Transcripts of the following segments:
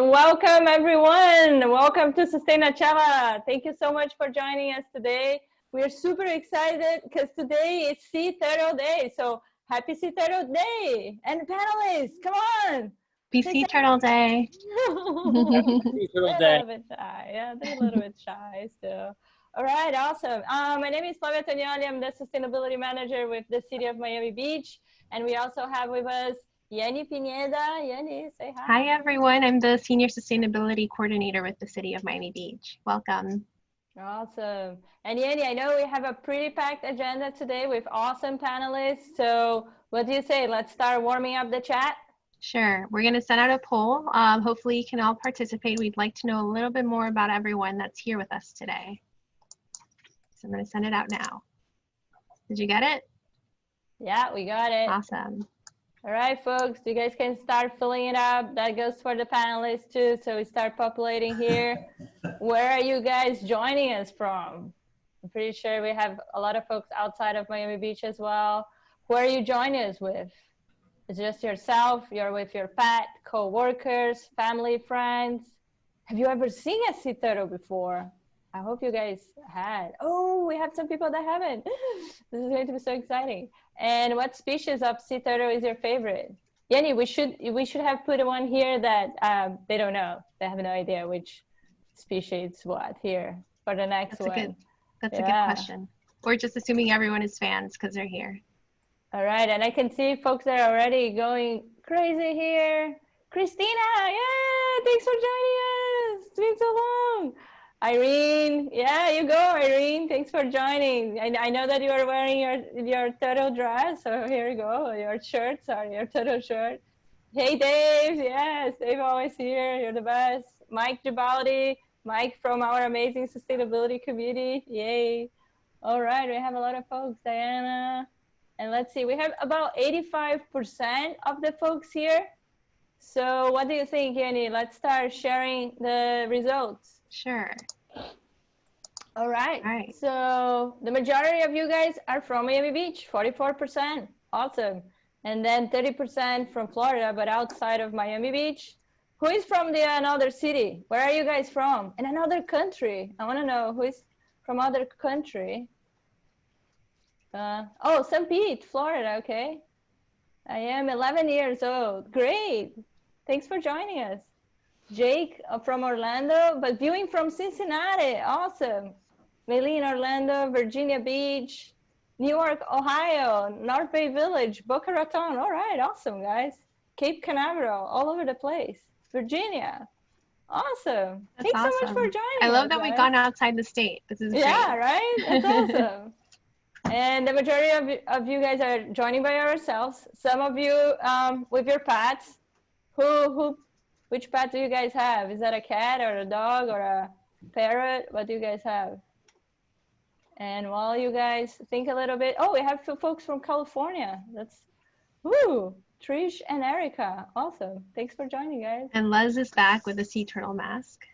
Welcome everyone. Welcome to Sustainachella. Thank you so much for joining us today. We're super excited because today is Sea Turtle Day. So happy Sea Turtle Day. And panelists, come on. Happy Sea Turtle Day. Sea Turtle Day. A little bit shy. Yeah, they're a little bit shy still. All right, awesome. My name is Flavia Tognoli. I'm the Sustainability Manager with the City of Miami Beach. And we also have with us Yenny Pineda. Yenny, say hi. Hi, everyone. I'm the Senior Sustainability Coordinator with the City of Miami Beach. Welcome. Awesome. And Yenny, I know we have a pretty packed agenda today with awesome panelists. So what do you say? Let's start warming up the chat. Sure. We're going to send out a poll. Hopefully you can all participate. We'd like to know a little bit more about everyone that's here with us today. So I'm going to send it out now. Did you get it? Yeah, we got it. Awesome. All right, folks, you guys can start filling it up. That goes for the panelists too. So we start populating here. Where are you guys joining us from? I'm pretty sure we have a lot of folks outside of Miami Beach as well. Who are you joining us with? It's just yourself, you're with your pet, co-workers, family, friends. Have you ever seen a sea turtle before? I hope you guys had. Oh, we have some people that haven't. This is going to be so exciting. And what species of sea turtle is your favorite? Yenny, we should have put one here that they don't know. They have no idea which species what here for the next one. That's a good question. We're just assuming everyone is fans because they're here. All right, and I can see folks that are already going crazy here. Christina, yeah, thanks for joining us. It's been so long. Irene, yeah, you go, Irene. Thanks for joining. I know that you are wearing your turtle dress, so here you go. Your shirt, sorry, your turtle shirt. Hey, Dave. Yes, Dave always here. You're the best. Mike Gibaldi, Mike from our amazing sustainability community. Yay. All right, we have a lot of folks. Diana. And let's see, we have about 85% of the folks here. So what do you think, Yenny? Let's start sharing the results. Sure. All right. So the majority of you guys are from Miami Beach, 44%. Awesome. And then 30% from Florida, but outside of Miami Beach. Who is from another city? Where are you guys from? In another country. I want to know who is from other country. Oh, St. Pete, Florida. Okay. I am 11 years old. Great. Thanks for joining us. Jake from Orlando, but viewing from Cincinnati. Awesome. Maylene, Orlando, Virginia Beach, Newark, Ohio, North Bay Village, Boca Raton. All right, awesome, guys. Cape Canaveral, all over the place. Virginia. Awesome. That's Thanks so much for joining I love us, that we've gone outside the state. This is great. Yeah, right? That's awesome. And the majority of you guys are joining by yourselves. Some of you with your pets. Which pet do you guys have? Is that a cat or a dog or a parrot? What do you guys have? And while you guys think a little bit, oh, we have 2 folks from California. That's, woo, Trish and Erica. Awesome. Thanks for joining, guys. And Les is back with a sea turtle mask.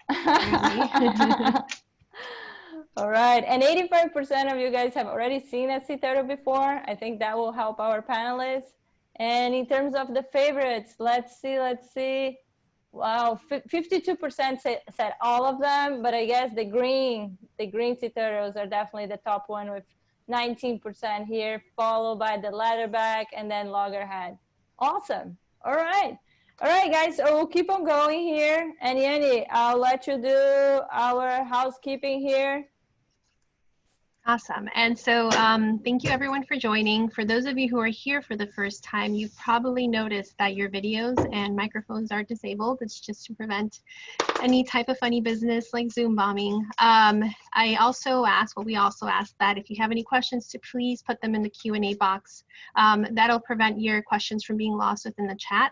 All right. And 85% of you guys have already seen a sea turtle before. I think that will help our panelists. And in terms of the favorites, let's see. Wow, 52% said all of them, but I guess the green sea turtles are definitely the top one with 19% here, followed by the leatherback and then loggerhead. Awesome. All right, guys. So we'll keep on going here, and Yanni, I'll let you do our housekeeping here. Awesome. And so thank you everyone for joining. For those of you who are here for the first time, you've probably noticed that your videos and microphones are disabled. It's just to prevent any type of funny business like Zoom bombing. We also ask that if you have any questions to please put them in the Q&A box. That'll prevent your questions from being lost within the chat.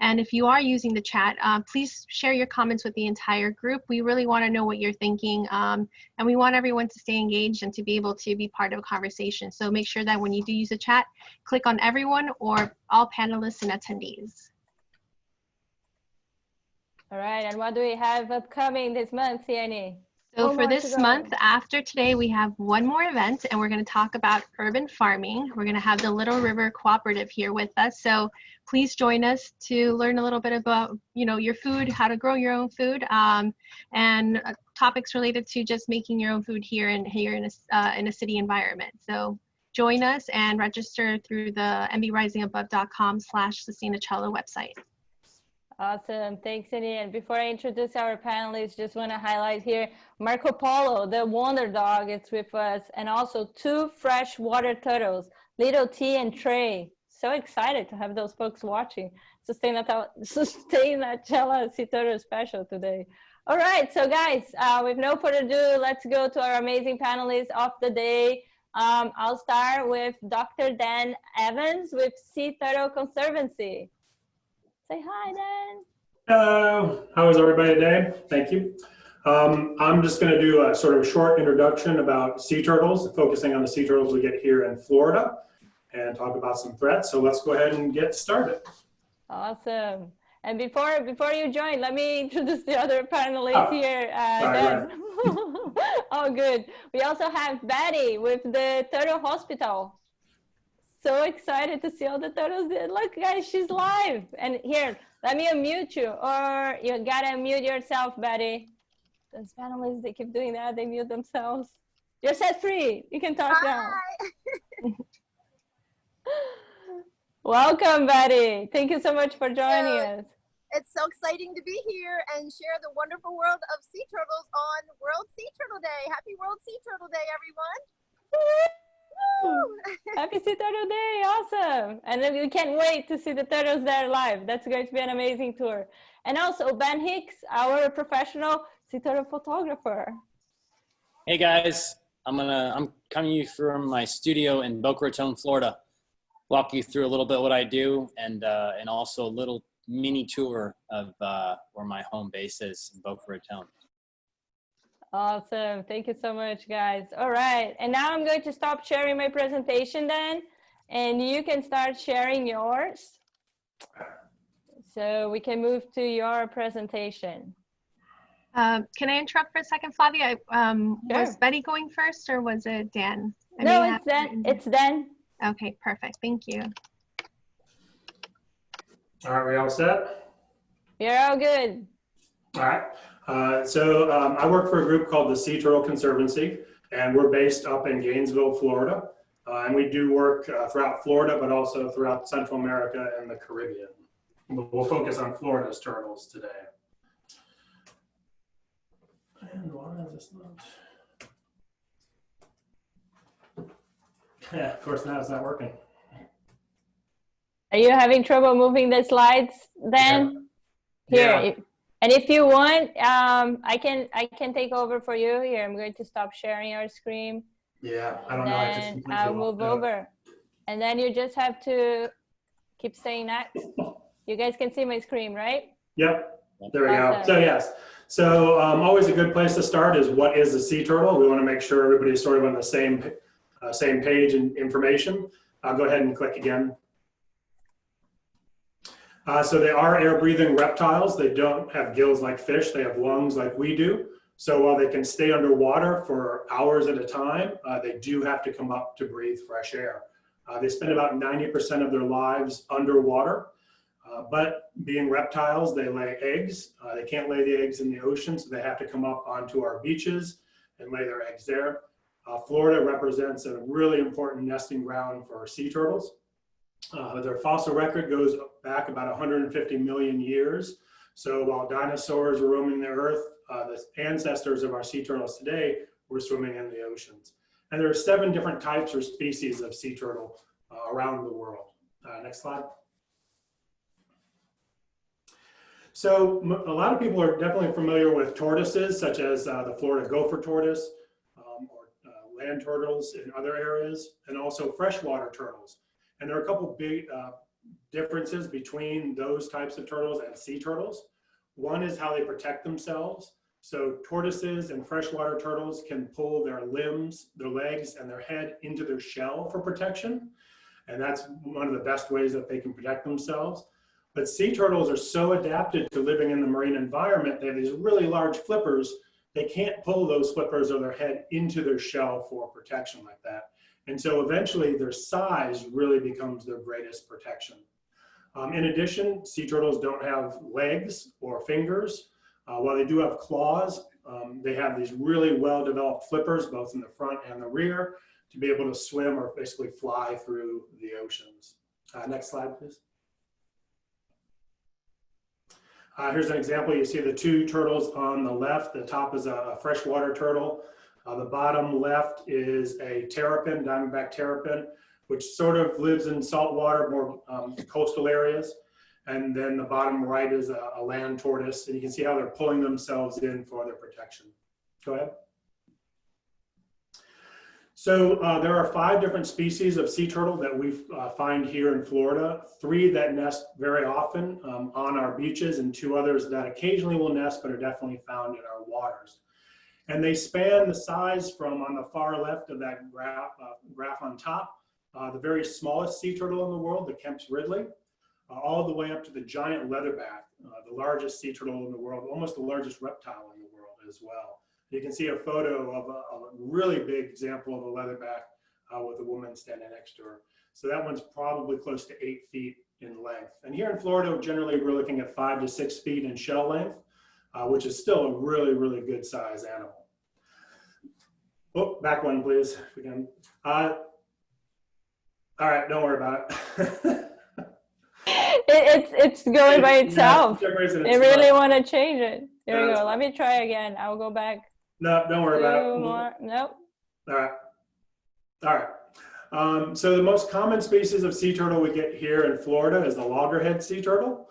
And if you are using the chat, please share your comments with the entire group. We really want to know what you're thinking, and we want everyone to stay engaged and to be able to be part of a conversation. So make sure that when you do use the chat, click on everyone or all panelists and attendees. All right, and what do we have upcoming this month, Yanni? So for this month, after today, we have one more event, and we're going to talk about urban farming. We're going to have the Little River Cooperative here with us. So please join us to learn a little bit about, your food, how to grow your own food, and topics related to just making your own food here in a city environment. So join us and register through the mbrisingabove.com/Sustainachella website. Awesome. Thanks, Annie. And before I introduce our panelists, just want to highlight here Marco Polo, the wonder dog, is with us, and also 2 freshwater turtles, Little T and Trey. So excited to have those folks watching Sustainachella Sea Turtle special today. All right, so guys, with no further ado, let's go to our amazing panelists of the day. I'll start with Dr. Dan Evans with Sea Turtle Conservancy. Say hi, Dan. Hello. How is everybody today? Thank you. I'm just going to do a sort of short introduction about sea turtles, focusing on the sea turtles we get here in Florida, and talk about some threats. So let's go ahead and get started. Awesome. And before you join, let me introduce the other panelists here. Dan. Oh, good. We also have Betty with the Turtle Hospital. So excited to see all the turtles. Look, guys, she's live. And here, let me unmute you, or you gotta unmute yourself, Betty. Those panelists, they keep doing that. They mute themselves. You're set free. You can talk now. Welcome, Betty. Thank you so much for joining us. It's so exciting to be here and share the wonderful world of sea turtles on World Sea Turtle Day. Happy World Sea Turtle Day, everyone. Happy Sea Turtle Day, awesome. And then we can't wait to see the turtles there live. That's going to be an amazing tour. And also Ben Hicks, our professional sea turtle photographer. Hey guys, I'm coming to you from my studio in Boca Raton, Florida. Walk you through a little bit what I do, and also a little mini tour of where my home base is in Boca Raton. Awesome. Thank you so much, guys. All right. And now I'm going to stop sharing my presentation then, and you can start sharing yours. So we can move to your presentation. Can I interrupt for a second, Flavia? Sure. Was Betty going first, or was it Dan? No, it's Dan. It's Dan. Okay, perfect. Thank you. All right, we all set? You're all good. All right. So I work for a group called the Sea Turtle Conservancy, and we're based up in Gainesville, Florida. And we do work throughout Florida, but also throughout Central America and the Caribbean. But we'll focus on Florida's turtles today. And why is this not? Yeah, of course now it's not working. Are you having trouble moving the slides then? Yeah. Here. And if you want, I can take over for you here. I'm going to stop sharing our screen. Yeah, I don't know. And I'll move over. And then you just have to keep saying next. You guys can see my screen, right? Yep. There we go. So yes. So always a good place to start is what is a sea turtle? We want to make sure everybody's sort of on the same page and information. I'll go ahead and click again. So they are air-breathing reptiles. They don't have gills like fish. They have lungs like we do. So while they can stay underwater for hours at a time, they do have to come up to breathe fresh air. They spend about 90% of their lives underwater. But being reptiles, they lay eggs. They can't lay the eggs in the ocean, so they have to come up onto our beaches and lay their eggs there. Florida represents a really important nesting ground for sea turtles. Their fossil record goes back about 150 million years. So while dinosaurs were roaming the earth, the ancestors of our sea turtles today were swimming in the oceans. And there are 7 different types or species of sea turtle around the world. Next slide. So a lot of people are definitely familiar with tortoises, such as the Florida gopher tortoise, or land turtles in other areas, and also freshwater turtles. And there are a couple big differences between those types of turtles and sea turtles. One is how they protect themselves. So tortoises and freshwater turtles can pull their limbs, their legs, and their head into their shell for protection. And that's one of the best ways that they can protect themselves. But sea turtles are so adapted to living in the marine environment, they have these really large flippers. They can't pull those flippers or their head into their shell for protection like that. And so eventually their size really becomes their greatest protection. In addition, sea turtles don't have legs or fingers. While they do have claws, they have these really well-developed flippers, both in the front and the rear, to be able to swim or basically fly through the oceans. Next slide, please. Here's an example. You see the 2 turtles on the left. The top is a freshwater turtle. The bottom left is a terrapin, diamondback terrapin, which sort of lives in saltwater, more coastal areas. And then the bottom right is a land tortoise. And you can see how they're pulling themselves in for their protection. Go ahead. So there are 5 different species of sea turtle that we find here in Florida. 3 that nest very often on our beaches, and 2 others that occasionally will nest but are definitely found in our waters. And they span the size from, on the far left of that graph on top, the very smallest sea turtle in the world, the Kemp's Ridley, all the way up to the giant leatherback, the largest sea turtle in the world, almost the largest reptile in the world as well. You can see a photo of a really big example of a leatherback with a woman standing next to her. So that one's probably close to 8 feet in length. And here in Florida, generally we're looking at 5 to 6 feet in shell length, which is still a really, really good size animal. Oh, back one, please, if we can. All right, don't worry about it. It's going by itself. Yeah, I really want to change it. There we go. Let me try again. I'll go back. No, don't worry about it. More. Nope. All right. All right. So the most common species of sea turtle we get here in Florida is the loggerhead sea turtle.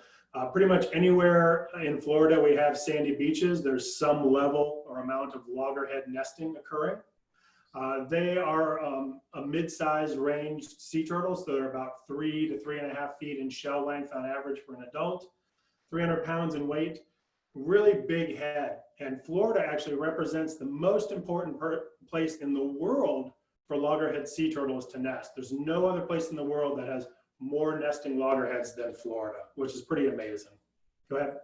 Pretty much anywhere in Florida we have sandy beaches, there's some level or amount of loggerhead nesting occurring. They are a mid-sized ranged sea turtle, so they're about 3 to 3.5 feet in shell length on average for an adult, 300 pounds in weight, really big head. And Florida actually represents the most important place in the world for loggerhead sea turtles to nest. There's no other place in the world that has more nesting loggerheads than Florida, which is pretty amazing. Go ahead.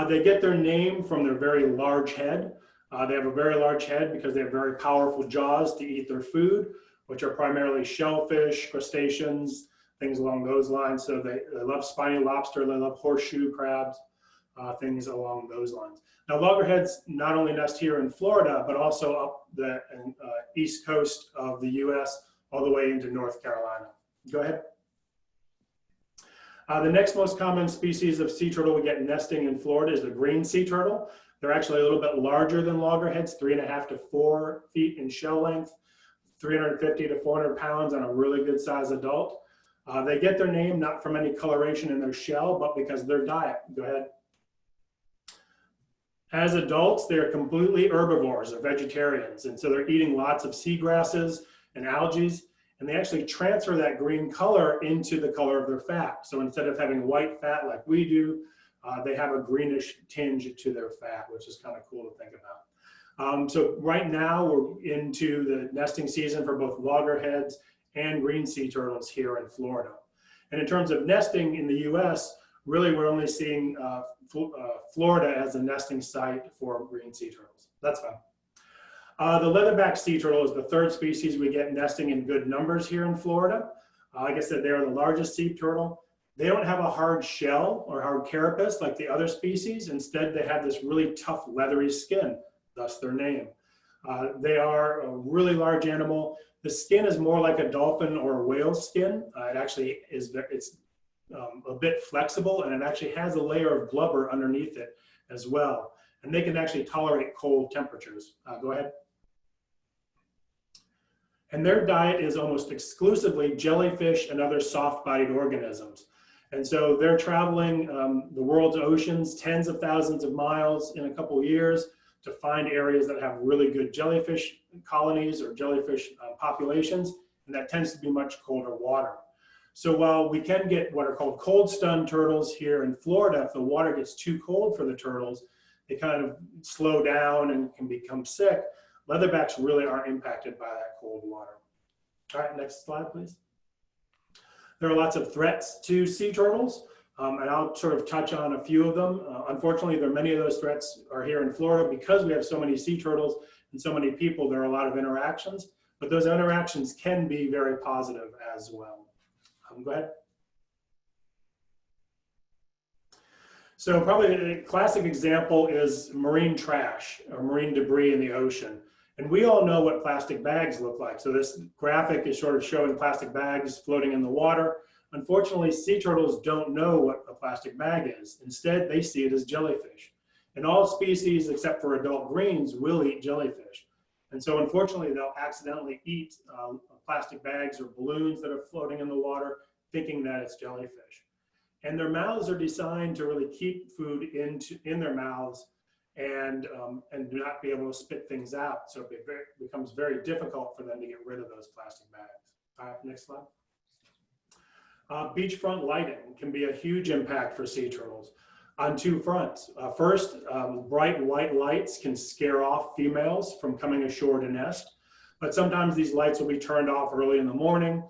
They get their name from their very large head. They have a very large head because they have very powerful jaws to eat their food, which are primarily shellfish, crustaceans, things along those lines. So they love spiny lobster, they love horseshoe crabs, things along those lines. Now, loggerheads not only nest here in Florida, but also up the east coast of the US, all the way into North Carolina. Go ahead. The next most common species of sea turtle we get nesting in Florida is the green sea turtle. They're actually a little bit larger than loggerheads, 3.5 to 4 feet in shell length, 350 to 400 pounds on a really good size adult. They get their name not from any coloration in their shell, but because of their diet. Go ahead. As adults, they're completely herbivores or vegetarians. And so they're eating lots of seagrasses and algae. And they actually transfer that green color into the color of their fat. So instead of having white fat like we do, they have a greenish tinge to their fat, which is kind of cool to think about. So right now we're into the nesting season for both loggerheads and green sea turtles here in Florida. And in terms of nesting in the US, really we're only seeing Florida as a nesting site for green sea turtles. That's fine. The leatherback sea turtle is the 3rd species we get nesting in good numbers here in Florida. Like I said, they are the largest sea turtle. They don't have a hard shell or hard carapace like the other species. Instead, they have this really tough, leathery skin, thus their name. They are a really large animal. The skin is more like a dolphin or a whale skin. It actually is, it's a bit flexible, and it actually has a layer of blubber underneath it as well. And they can actually tolerate cold temperatures. Go ahead. And their diet is almost exclusively jellyfish and other soft-bodied organisms. And so they're traveling the world's oceans, tens of thousands of miles in a couple of years to find areas that have really good jellyfish colonies or jellyfish populations, and that tends to be much colder water. So while we can get what are called cold stun turtles here in Florida, if the water gets too cold for the turtles, they kind of slow down and can become sick. Leatherbacks really aren't impacted by that cold water. All right, next slide, please. There are lots of threats to sea turtles, and I'll sort of touch on a few of them. Unfortunately, there are many of those threats are here in Florida because we have so many sea turtles and so many people. There are a lot of interactions, but those interactions can be very positive as well. Go ahead. So probably a classic example is marine trash or marine debris in the ocean. And we all know what plastic bags look like. So this graphic is sort of showing plastic bags floating in the water. Unfortunately, sea turtles don't know what a plastic bag is. Instead, they see it as jellyfish. And all species except for adult greens will eat jellyfish. And so unfortunately, they'll accidentally eat plastic bags or balloons that are floating in the water, thinking that it's jellyfish. And their mouths are designed to really keep food in their mouths and do not be able to spit things out. So it becomes very difficult for them to get rid of those plastic bags. All right, next slide. Beachfront lighting can be a huge impact for sea turtles on two fronts. First, bright white lights can scare off females from coming ashore to nest, but sometimes these lights will be turned off early in the morning,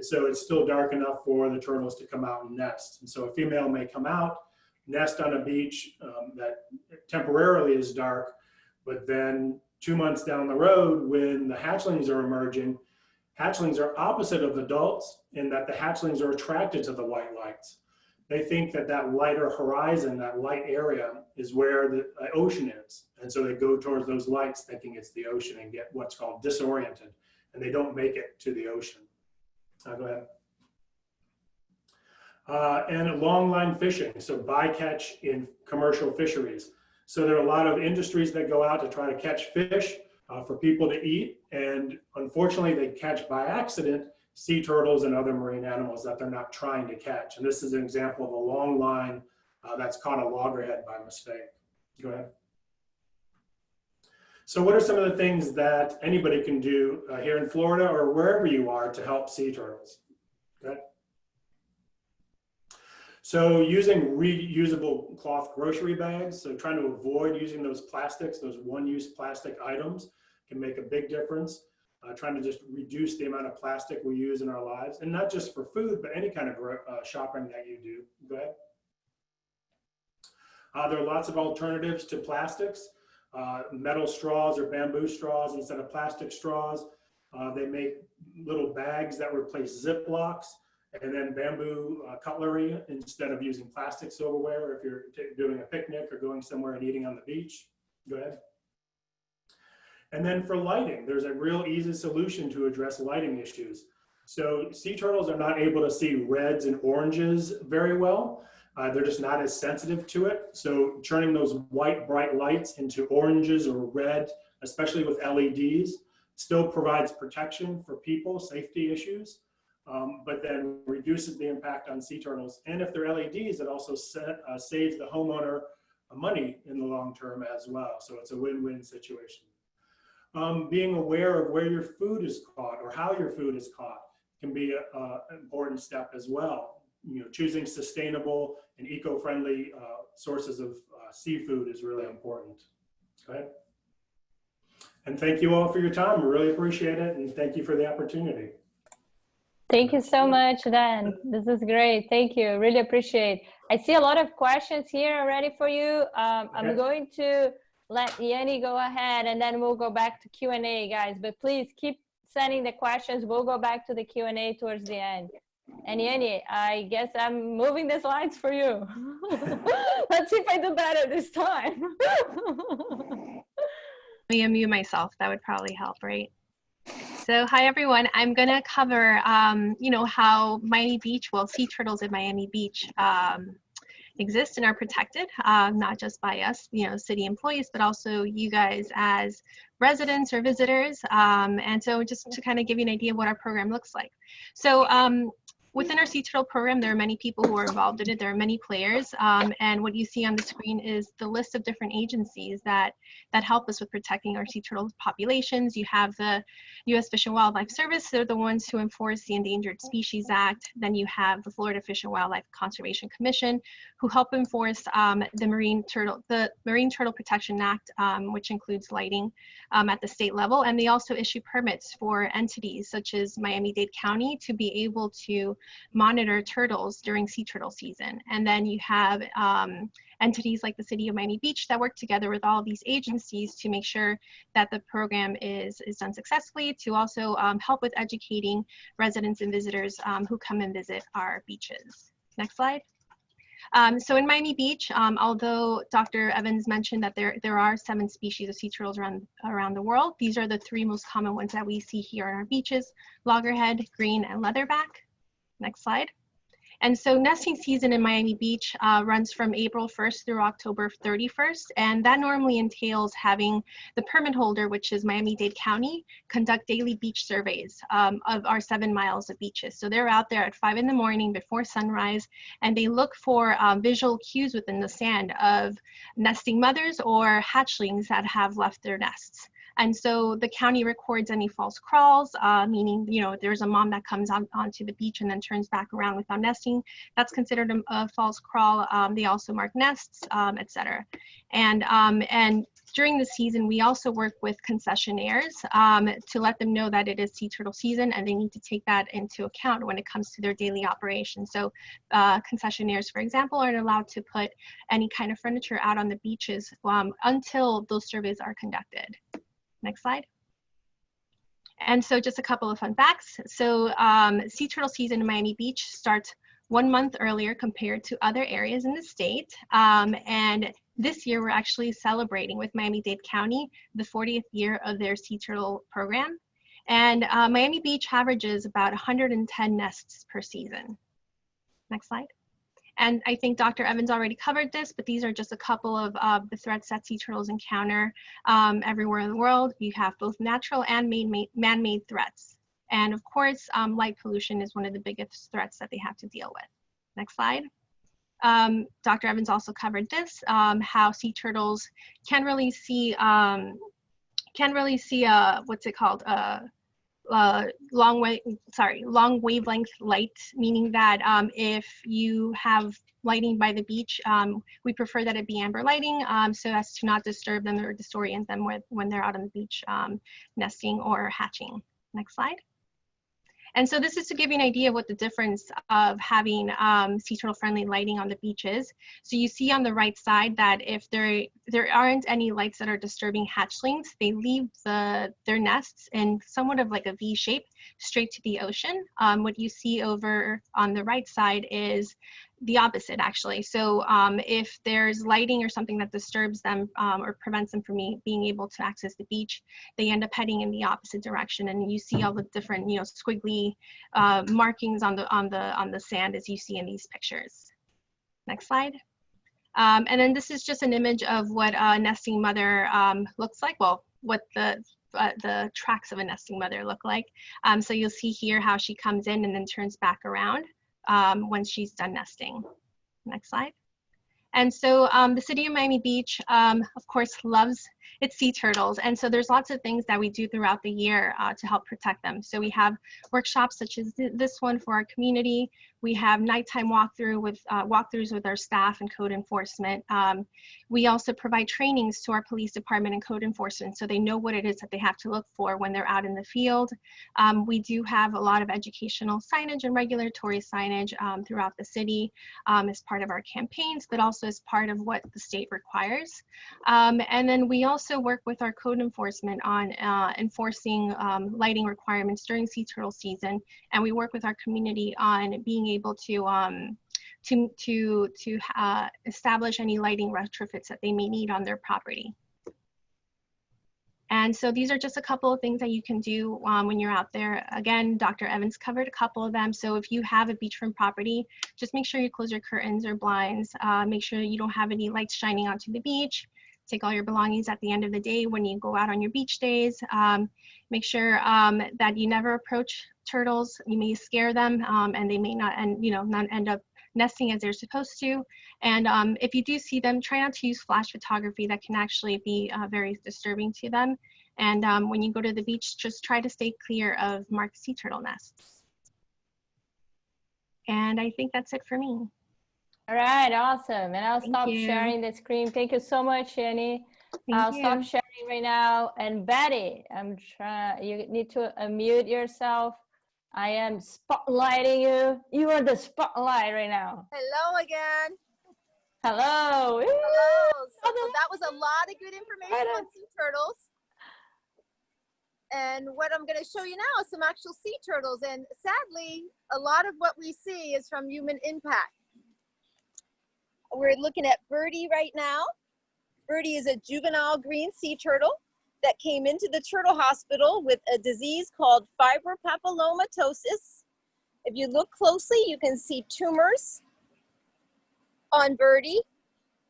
so it's still dark enough for the turtles to come out and nest. And so a female may come out, nest on a beach that temporarily is dark, but then 2 months down the road when the hatchlings are emerging, hatchlings are opposite of adults in that the hatchlings are attracted to the white lights. They think that that lighter horizon, that light area is where the ocean is. And so they go towards those lights thinking it's the ocean and get what's called disoriented, and they don't make it to the ocean. Go ahead. And long line fishing, so bycatch in commercial fisheries. So there are a lot of industries that go out to try to catch fish for people to eat, and unfortunately they catch by accident sea turtles and other marine animals that they're not trying to catch. And this is an example of a long line that's caught a loggerhead by mistake. Go ahead. So what are some of the things that anybody can do here in Florida or wherever you are to help sea turtles? Go ahead. So using reusable cloth grocery bags, so trying to avoid using those plastics, those one-use plastic items can make a big difference. Trying to just reduce the amount of plastic we use in our lives, and not just for food, but any kind of shopping that you do. Go ahead. There are lots of alternatives to plastics. Metal straws or bamboo straws instead of plastic straws. They make little bags that replace Ziplocs, and then bamboo cutlery instead of using plastic silverware if you're doing a picnic or going somewhere and eating on the beach. Go ahead. And then for lighting, there's a real easy solution to address lighting issues. So sea turtles are not able to see reds and oranges very well. They're just not as sensitive to it. So turning those white bright lights into oranges or red, especially with LEDs, still provides protection for people, safety issues, but then reduces the impact on sea turtles. And if they're LEDs, it also saves the homeowner money in the long term as well. So it's a win-win situation. Being aware of where your food is caught or how your food is caught can be an important step as well. You know, choosing sustainable and eco-friendly sources of seafood is really important. Go ahead. And thank you all for your time. We really appreciate it, and thank you for the opportunity. Thank you so much, Dan. This is great. Thank you. Really appreciate. I see a lot of questions here already for you. I'm going to let Yanni go ahead, and then we'll go back to Q&A, guys. But please keep sending the questions. We'll go back to the Q&A towards the end. And Yanni, I guess I'm moving the slides for you. Let's see if I do better this time. Let me unmute myself. That would probably help, right? So hi, everyone. I'm going to cover, you know, how Miami Beach, well, sea turtles in Miami Beach exist and are protected, not just by us, you know, city employees, but also you guys as residents or visitors. And so just to kind of give you an idea of what our program looks like. So within our Sea Turtle program, there are many people who are involved in it. There are many players, and what you see on the screen is the list of different agencies that help us with protecting our sea turtle populations. You have the U.S. Fish and Wildlife Service. They're the ones who enforce the Endangered Species Act. Then you have the Florida Fish and Wildlife Conservation Commission, who help enforce the Marine Turtle Protection Act, which includes lighting at the state level. And they also issue permits for entities such as Miami-Dade County to be able to monitor turtles during sea turtle season. And then you have entities like the City of Miami Beach that work together with all of these agencies to make sure that the program is done successfully, to also help with educating residents and visitors who come and visit our beaches. Next slide. So in Miami Beach, although Dr. Evans mentioned that there are 7 species of sea turtles around the world, these are the 3 most common ones that we see here on our beaches: loggerhead, green, and leatherback. Next slide. And so nesting season in Miami Beach runs from April 1st through October 31st. And that normally entails having the permit holder, which is Miami-Dade County, conduct daily beach surveys of our 7 miles of beaches. So they're out there at 5 in the morning before sunrise, and they look for visual cues within the sand of nesting mothers or hatchlings that have left their nests. And so the county records any false crawls, meaning, you know, if there's a mom that comes onto the beach and then turns back around without nesting, that's considered a false crawl. They also mark nests, etc. And during the season, we also work with concessionaires to let them know that it is sea turtle season, and they need to take that into account when it comes to their daily operations. So concessionaires, for example, aren't allowed to put any kind of furniture out on the beaches until those surveys are conducted. Next slide. And so just a couple of fun facts. So sea turtle season in Miami Beach starts 1 month earlier compared to other areas in the state. And this year we're actually celebrating with Miami-Dade County the 40th year of their sea turtle program. And Miami Beach averages about 110 nests per season. Next slide. And I think Dr. Evans already covered this, but these are just a couple of the threats that sea turtles encounter everywhere in the world. You have both natural and man-made threats. And of course, light pollution is one of the biggest threats that they have to deal with. Next slide. Dr. Evans also covered this, how sea turtles can really see what's it called? Long wavelength light, meaning that if you have lighting by the beach, we prefer that it be amber lighting so as to not disturb them or disorient them when they're out on the beach nesting or hatching. Next slide. And so this is to give you an idea of what the difference of having sea turtle friendly lighting on the beach is. So you see on the right side that if there aren't any lights that are disturbing hatchlings, they leave their nests in somewhat of like a V shape straight to the ocean. What you see over on the right side is the opposite, actually. So if there's lighting or something that disturbs them or prevents them from being able to access the beach, they end up heading in the opposite direction, and you see all the different, you know, squiggly markings on the sand as you see in these pictures. Next slide. And then this is just an image of what a nesting mother looks like. Well, what the tracks of a nesting mother look like. So you'll see here how she comes in and then turns back around when she's done nesting. Next slide. And so the City of Miami Beach, of course, loves its sea turtles. And so there's lots of things that we do throughout the year to help protect them. So we have workshops such as this one for our community. We have nighttime walkthroughs with our staff and code enforcement. We also provide trainings to our police department and code enforcement so they know what it is that they have to look for when they're out in the field. We do have a lot of educational signage and regulatory signage throughout the city as part of our campaigns, but also as part of what the state requires. And then we also also work with our code enforcement on enforcing lighting requirements during sea turtle season, and we work with our community on being able to establish any lighting retrofits that they may need on their property. And so these are just a couple of things that you can do when you're out there. Again, Dr. Evans covered a couple of them. So if you have a beachfront property, just make sure you close your curtains or blinds. Make sure you don't have any lights shining onto the beach. Take all your belongings at the end of the day when you go out on your beach days. Make sure that you never approach turtles. You may scare them and they may not end up nesting as they're supposed to. And if you do see them, try not to use flash photography. That can actually be very disturbing to them. And when you go to the beach, just try to stay clear of marked sea turtle nests. And I think that's it for me. All right, awesome. And I'll stop you. sharing the screen. Thank you so much, Jenny. I'll stop sharing right now. And Betty, you need to unmute yourself. I am spotlighting you. You are the spotlight right now. Hello again. Hello. Hello. So that was a lot of good information on sea turtles. And what I'm going to show you now is some actual sea turtles. And sadly, a lot of what we see is from human impact. We're looking at Birdie right now. Birdie is a juvenile green sea turtle that came into the turtle hospital with a disease called fibropapillomatosis. If you look closely, you can see tumors on Birdie.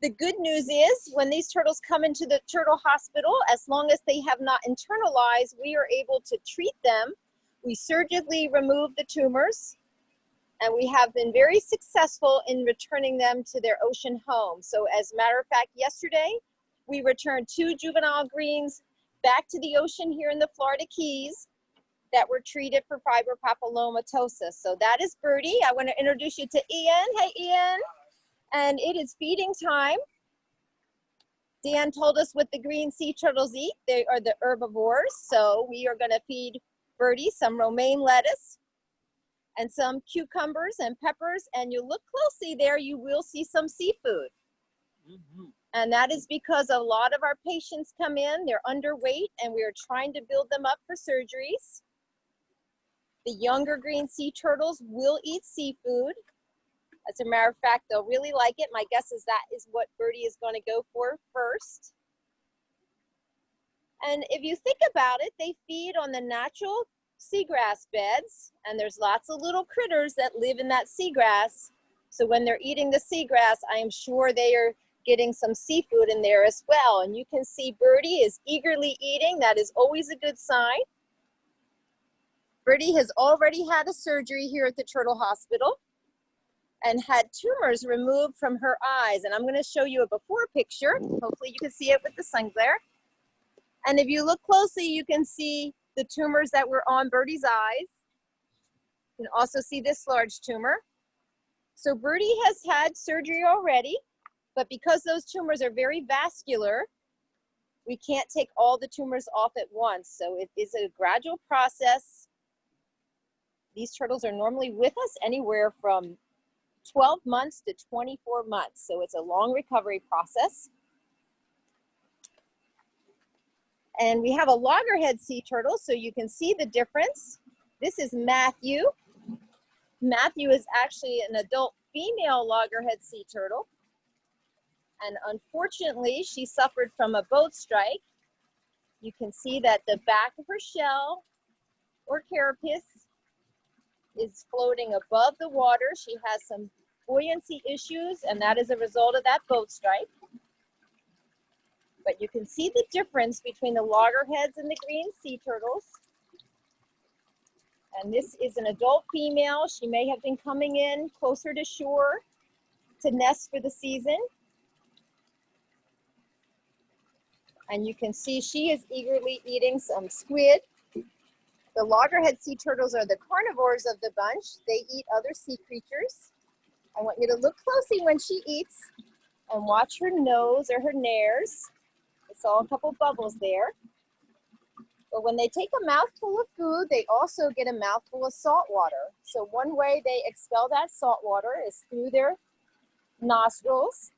The good news is when these turtles come into the turtle hospital, as long as they have not internalized, we are able to treat them. We surgically remove the tumors, and we have been very successful in returning them to their ocean home. So as a matter of fact, yesterday, we returned 2 juvenile greens back to the ocean here in the Florida Keys that were treated for fibropapillomatosis. So that is Birdie. I want to introduce you to Ian. Hey, Ian. And it is feeding time. Dan told us what the green sea turtles eat. They are the herbivores. So we are going to feed Birdie some romaine lettuce and some cucumbers and peppers. And you look closely there, you will see some seafood. Mm-hmm. And that is because a lot of our patients come in, they're underweight, and we are trying to build them up for surgeries. The younger green sea turtles will eat seafood. As a matter of fact, they'll really like it. My guess is that is what Birdie is going to go for first. And if you think about it, they feed on the natural seagrass beds, and there's lots of little critters that live in that seagrass. So when they're eating the seagrass, I am sure they are getting some seafood in there as well. And you can see Birdie is eagerly eating. That is always a good sign. Birdie has already had a surgery here at the Turtle Hospital and had tumors removed from her eyes. And I'm going to show you a before picture. Hopefully you can see it with the sun glare. And if you look closely, you can see the tumors that were on Birdie's eyes. You can also see this large tumor. So Birdie has had surgery already, but because those tumors are very vascular, we can't take all the tumors off at once. So it is a gradual process. These turtles are normally with us anywhere from 12 months to 24 months. So it's a long recovery process. And we have a loggerhead sea turtle, so you can see the difference. This is Matthew. Matthew is actually an adult female loggerhead sea turtle. And unfortunately, she suffered from a boat strike. You can see that the back of her shell or carapace is floating above the water. She has some buoyancy issues, and that is a result of that boat strike. But you can see the difference between the loggerheads and the green sea turtles. And this is an adult female. She may have been coming in closer to shore to nest for the season. And you can see she is eagerly eating some squid. The loggerhead sea turtles are the carnivores of the bunch. They eat other sea creatures. I want you to look closely when she eats and watch her nose or her nares. I saw a couple bubbles there. But when they take a mouthful of food, they also get a mouthful of salt water. So one way they expel that salt water is through their nostrils.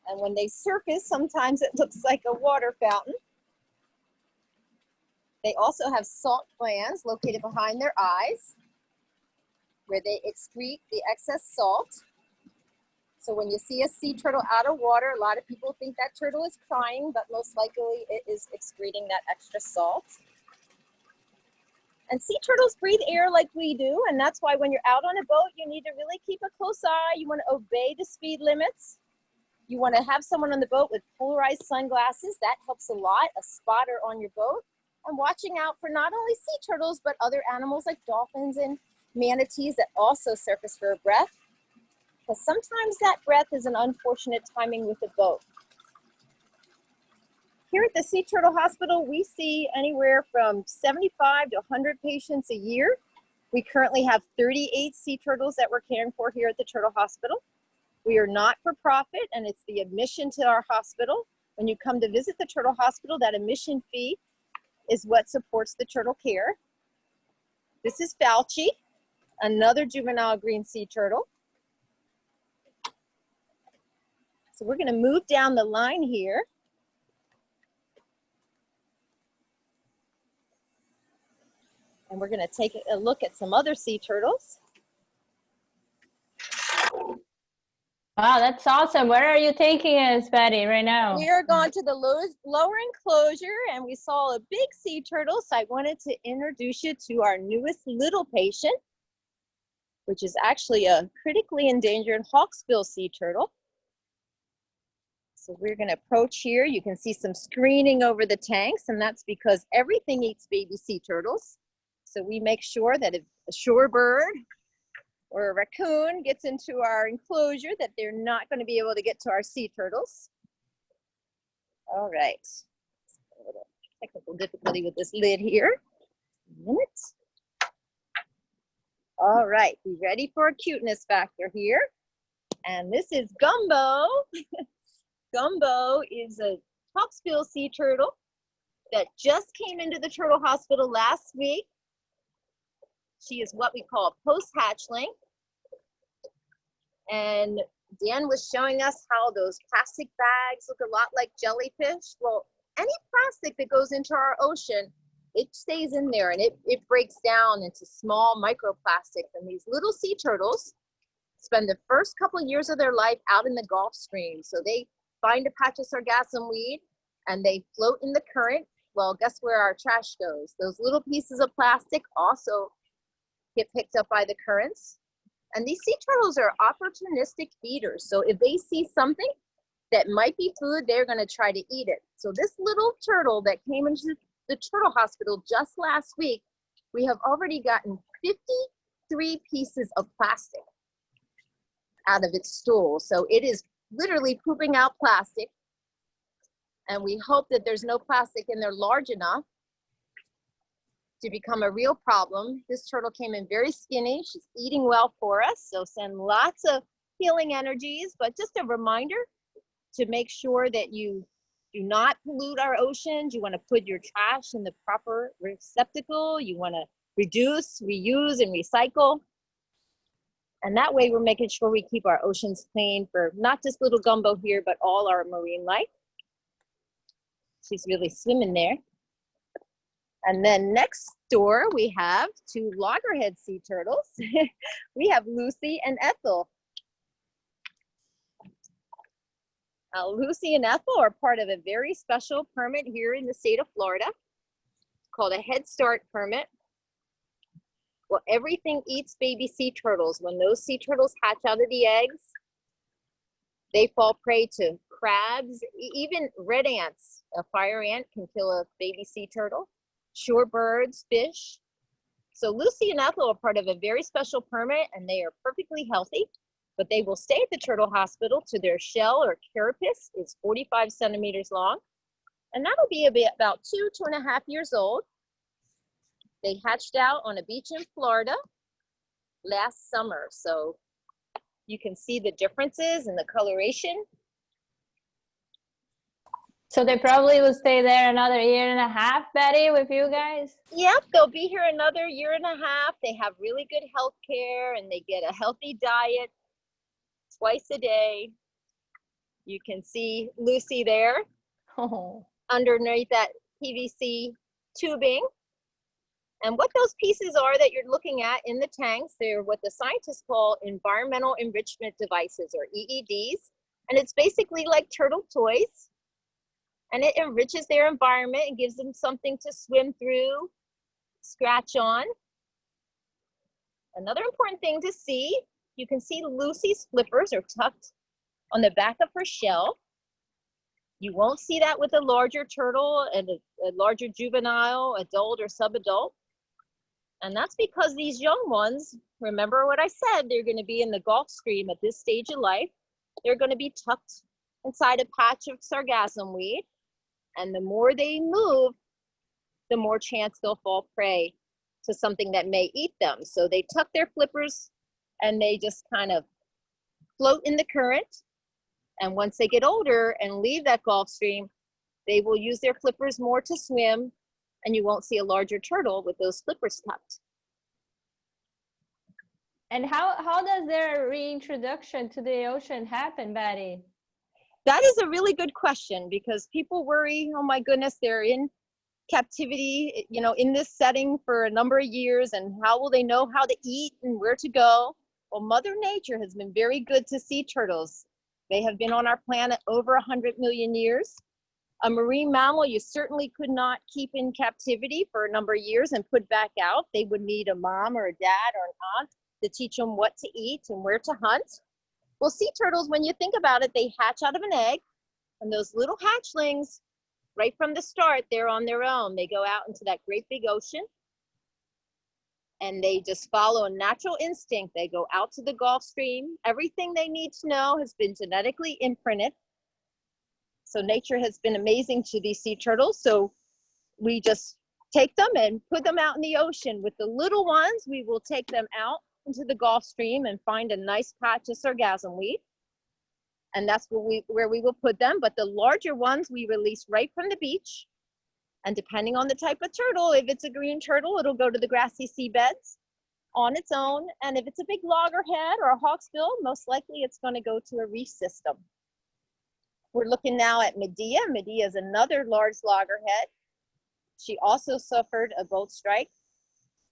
And when they surface, sometimes it looks like a water fountain. They also have salt glands located behind their eyes where they excrete the excess salt. So when you see a sea turtle out of water, a lot of people think that turtle is crying, but most likely it is excreting that extra salt. And sea turtles breathe air like we do, and that's why when you're out on a boat, you need to really keep a close eye. You want to obey the speed limits. You want to have someone on the boat with polarized sunglasses. That helps a lot, a spotter on your boat. And watching out for not only sea turtles, but other animals like dolphins and manatees that also surface for a breath. Because sometimes that breath is an unfortunate timing with the boat. Here at the Sea Turtle Hospital, we see anywhere from 75 to 100 patients a year. We currently have 38 sea turtles that we're caring for here at the Turtle Hospital. We are not for profit, and it's the admission to our hospital. When you come to visit the Turtle Hospital, that admission fee is what supports the turtle care. This is Fauci, another juvenile green sea turtle. So we're gonna move down the line here. And we're gonna take a look at some other sea turtles. Wow, that's awesome. Where are you taking us, Betty, right now? We are going to the lower enclosure, and we saw a big sea turtle, so I wanted to introduce you to our newest little patient, which is actually a critically endangered hawksbill sea turtle. So we're going to approach here. You can see some screening over the tanks, and that's because everything eats baby sea turtles. So we make sure that if a shorebird or a raccoon gets into our enclosure, that they're not going to be able to get to our sea turtles. All right. A little technical difficulty with this lid here. A minute. All right, be ready for a cuteness factor here. And this is Gumbo. Gumbo is a hawksbill sea turtle that just came into the Turtle Hospital last week. She is what we call a post-hatchling. And Dan was showing us how those plastic bags look a lot like jellyfish. Well, any plastic that goes into our ocean, it stays in there and it breaks down into small microplastics. And these little sea turtles spend the first couple of years of their life out in the Gulf Stream. So they find a patch of sargassum weed and they float in the current. Well, guess where our trash goes? Those little pieces of plastic also get picked up by the currents. And these sea turtles are opportunistic feeders. So if they see something that might be food, they're gonna try to eat it. So this little turtle that came into the Turtle Hospital just last week, we have already gotten 53 pieces of plastic out of its stool. So it is literally pooping out plastic. And we hope that there's no plastic in there large enough to become a real problem. This turtle came in very skinny. She's eating well for us. So send lots of healing energies, but just a reminder to make sure that you do not pollute our oceans. You want to put your trash in the proper receptacle. You want to reduce, reuse, and recycle. And that way we're making sure we keep our oceans clean for not just little Gumbo here, but all our marine life. She's really swimming there. And then next door, we have two loggerhead sea turtles. We have Lucy and Ethel. Lucy and Ethel are part of a very special permit here in the state of Florida called a Head Start permit. Well, everything eats baby sea turtles. When those sea turtles hatch out of the eggs, they fall prey to crabs, even red ants. A fire ant can kill a baby sea turtle. Shorebirds, fish. So Lucy and Ethel are part of a very special permit, and they are perfectly healthy, but they will stay at the Turtle Hospital till their shell or carapace is 45 centimeters long, and that'll be about 2.5 years old. They hatched out on a beach in Florida last summer, so you can see the differences in the coloration. So they probably will stay there another 1.5 years, Betty, with you guys? Yep, they'll be here another 1.5 years. They have really good health care and they get a healthy diet twice a day. You can see Lucy there Oh, underneath that PVC tubing. And what those pieces are that you're looking at in the tanks, they're what the scientists call environmental enrichment devices, or EEDs. And it's basically like turtle toys. And it enriches their environment and gives them something to swim through, scratch on. Another important thing to see, you can see Lucy's flippers are tucked on the back of her shell. You won't see that with a larger turtle and a larger juvenile, adult, or subadult. And that's because these young ones, remember what I said, they're going to be in the Gulf Stream at this stage of life. They're going to be tucked inside a patch of sargassum weed. And the more they move, the more chance they'll fall prey to something that may eat them. So they tuck their flippers and they just kind of float in the current. And once they get older and leave that Gulf Stream, they will use their flippers more to swim, and you won't see a larger turtle with those flippers tucked. and how does their reintroduction to the ocean happen, Betty? That is a really good question, because people worry, oh my goodness, they're in captivity, you know, in this setting for a number of years, and how will they know how to eat and where to go? Well, Mother Nature has been very good to sea turtles. They have been on our planet over 100 million years. A marine mammal you certainly could not keep in captivity for a number of years and put back out. They would need a mom or a dad or an aunt to teach them what to eat and where to hunt. Well, sea turtles, when you think about it, they hatch out of an egg, and those little hatchlings, right from the start, they're on their own. They go out into that great big ocean, and they just follow a natural instinct. They go out to the Gulf Stream. Everything they need to know has been genetically imprinted. So nature has been amazing to these sea turtles. So we just take them and put them out in the ocean. With the little ones, we will take them out into the Gulf Stream and find a nice patch of sargassum weed. And that's where we will put them. But the larger ones we release right from the beach. And depending on the type of turtle, if it's a green turtle, it'll go to the grassy seabeds on its own. And if it's a big loggerhead or a hawksbill, most likely it's going to go to a reef system. We're looking now at Medea. Medea is another large loggerhead. She also suffered a boat strike.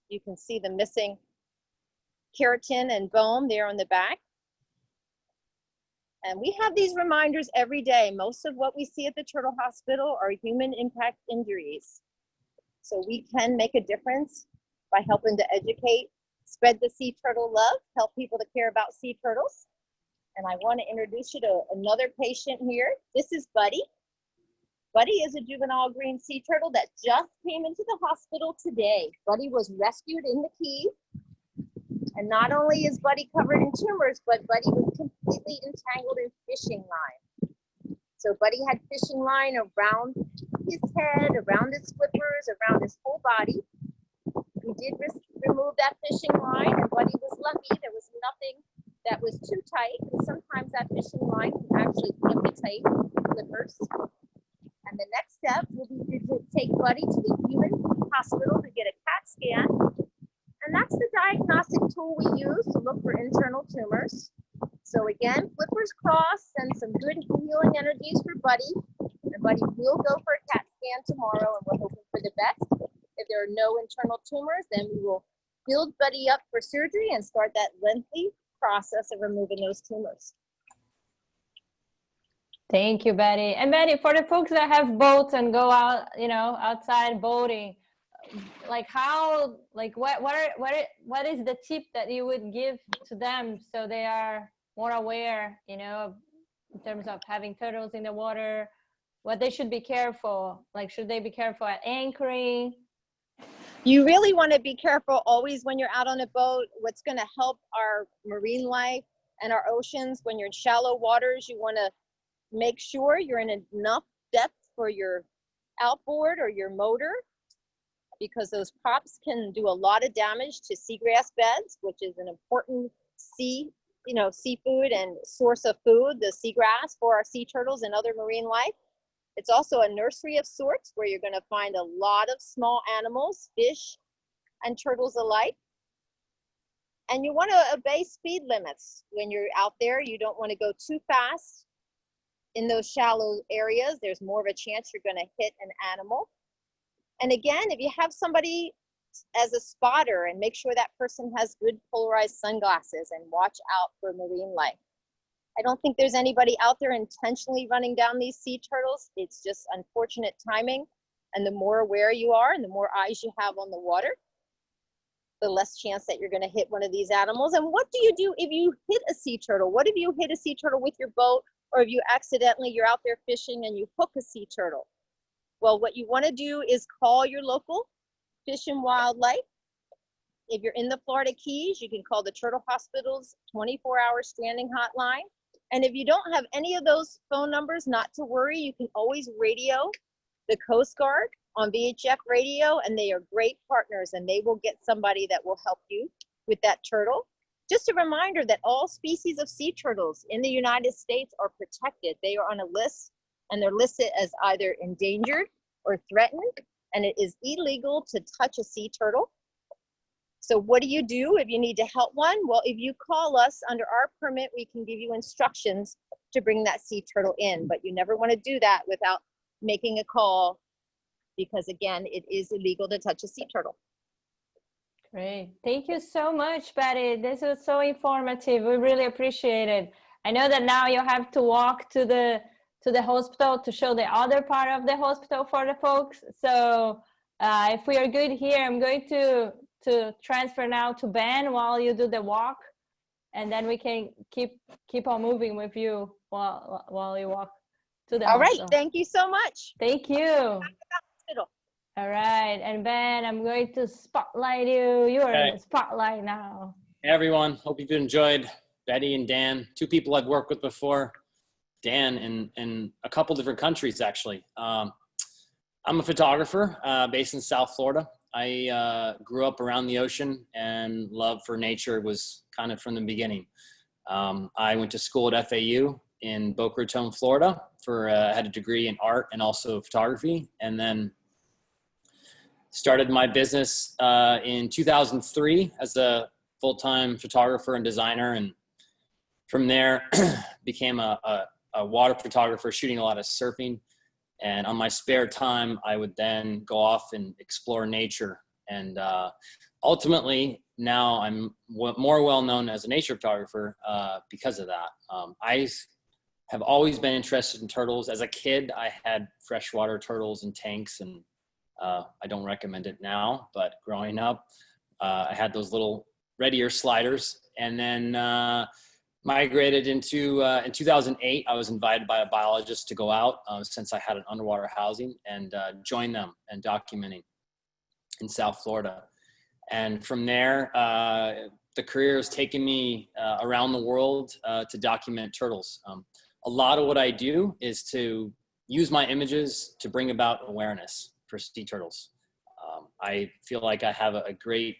You can see the missing keratin and bone there on the back. And we have these reminders every day. Most of what we see at the Turtle Hospital are human impact injuries. So we can make a difference by helping to educate, spread the sea turtle love, help people to care about sea turtles. And I want to introduce you to another patient here. This is Buddy. Buddy is a juvenile green sea turtle that just came into the hospital today. Buddy was rescued in the Key. And not only is Buddy covered in tumors, but Buddy was completely entangled in fishing line. So Buddy had fishing line around his head, around his flippers, around his whole body. We did remove that fishing line, and Buddy was lucky. There was nothing that was too tight. And sometimes that fishing line can actually clip the tight flippers. And the next step will be to take Buddy to the human hospital to get a CAT scan. And that's the diagnostic tool we use to look for internal tumors. So again, flippers cross, send some good healing energies for Buddy. And Buddy will go for a CAT scan tomorrow, and we're hoping for the best. If there are no internal tumors, then we will build Buddy up for surgery and start that lengthy process of removing those tumors. Thank you, Betty. And Betty, for the folks that have boats and go out, you know, outside boating, like how, like what is the tip that you would give to them so they are more aware, you know, in terms of having turtles in the water, what they should be careful, like should they be careful at anchoring? You really want to be careful always when you're out on a boat. What's going to help our marine life and our oceans, when you're in shallow waters, you want to make sure you're in enough depth for your outboard or your motor, because those props can do a lot of damage to seagrass beds, which is an important seafood and source of food, the seagrass for our sea turtles and other marine life. It's also a nursery of sorts where you're going to find a lot of small animals, fish and turtles alike. And you want to obey speed limits when you're out there. You don't want to go too fast in those shallow areas, there's more of a chance you're going to hit an animal. And again, if you have somebody as a spotter, and make sure that person has good polarized sunglasses and watch out for marine life. I don't think there's anybody out there intentionally running down these sea turtles. It's just unfortunate timing. And the more aware you are and the more eyes you have on the water, the less chance that you're going to hit one of these animals. And what do you do if you hit a sea turtle? What if you hit a sea turtle with your boat, or if you accidentally, you're out there fishing and you hook a sea turtle? Well, what you want to do is call your local Fish and Wildlife. If you're in the Florida Keys, you can call the Turtle Hospital's 24-hour stranding hotline. And if you don't have any of those phone numbers, not to worry, you can always radio the Coast Guard on VHF radio, and they are great partners, and they will get somebody that will help you with that turtle. Just a reminder that all species of sea turtles in the United States are protected. They are on a list, and they're listed as either endangered or threatened, and it is illegal to touch a sea turtle. So what do you do if you need to help one? Well, if you call us under our permit, we can give you instructions to bring that sea turtle in, but you never want to do that without making a call, because again, it is illegal to touch a sea turtle. Great. Thank you so much, Patty. This was so informative. We really appreciate it. I know that now you have to walk to the hospital to show the other part of the hospital for the folks. So if we are good here, I'm going to transfer now to Ben while you do the walk, and then we can keep on moving with you while you walk to the All hospital. right, thank you so much. Thank you. All right, and Ben, I'm going to spotlight you. You are in the spotlight now. Hey everyone, hope you've enjoyed. Betty and Dan, two people I've worked with before. Dan in a couple different countries, actually. I'm a photographer based in South Florida. I grew up around the ocean, and love for nature was kind of from the beginning. I went to school at FAU in Boca Raton, Florida, had a degree in art and also photography, and then started my business in 2003 as a full-time photographer and designer, and from there became a water photographer, shooting a lot of surfing. And on my spare time, I would then go off and explore nature. And ultimately, now I'm more well-known as a nature photographer because of that. I have always been interested in turtles. As a kid, I had freshwater turtles in tanks, and I don't recommend it now, but growing up, I had those little red ear sliders. And then migrated into, in 2008, I was invited by a biologist to go out since I had an underwater housing, and join them and documenting in South Florida. And from there, the career has taken me around the world to document turtles. A lot of what I do is to use my images to bring about awareness for sea turtles. I feel like I have a great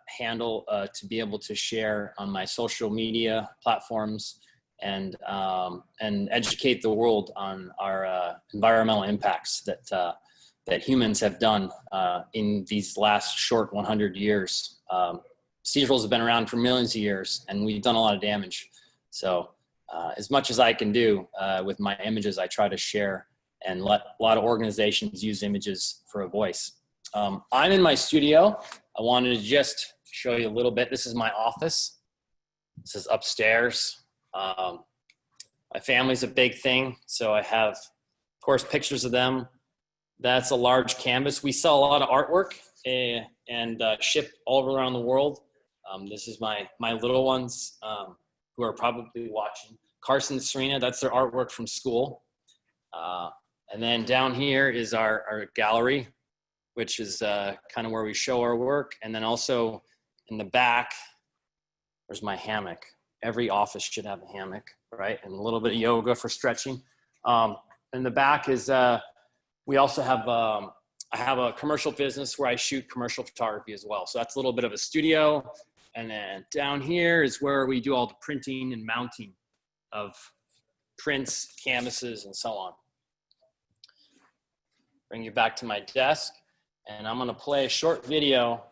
handle to be able to share on my social media platforms and educate the world on our environmental impacts that humans have done in these last short 100 years. Sea turtles have been around for millions of years, and we've done a lot of damage. So as much as I can do with my images, I try to share and let a lot of organizations use images for a voice. I'm in my studio. I wanted to just show you a little bit. This is my office. This is upstairs. My family's a big thing, so I have, of course, pictures of them. That's a large canvas. We sell a lot of artwork and ship all around the world. This is my little ones who are probably watching. Carson and Serena, that's their artwork from school. And then down here is our gallery, which is kind of where we show our work. And then also in the back, there's my hammock. Every office should have a hammock, right? And a little bit of yoga for stretching. In the back is, we also have, I have a commercial business where I shoot commercial photography as well. So that's a little bit of a studio. And then down here is where we do all the printing and mounting of prints, canvases, and so on. Bring you back to my desk. And I'm gonna play a short video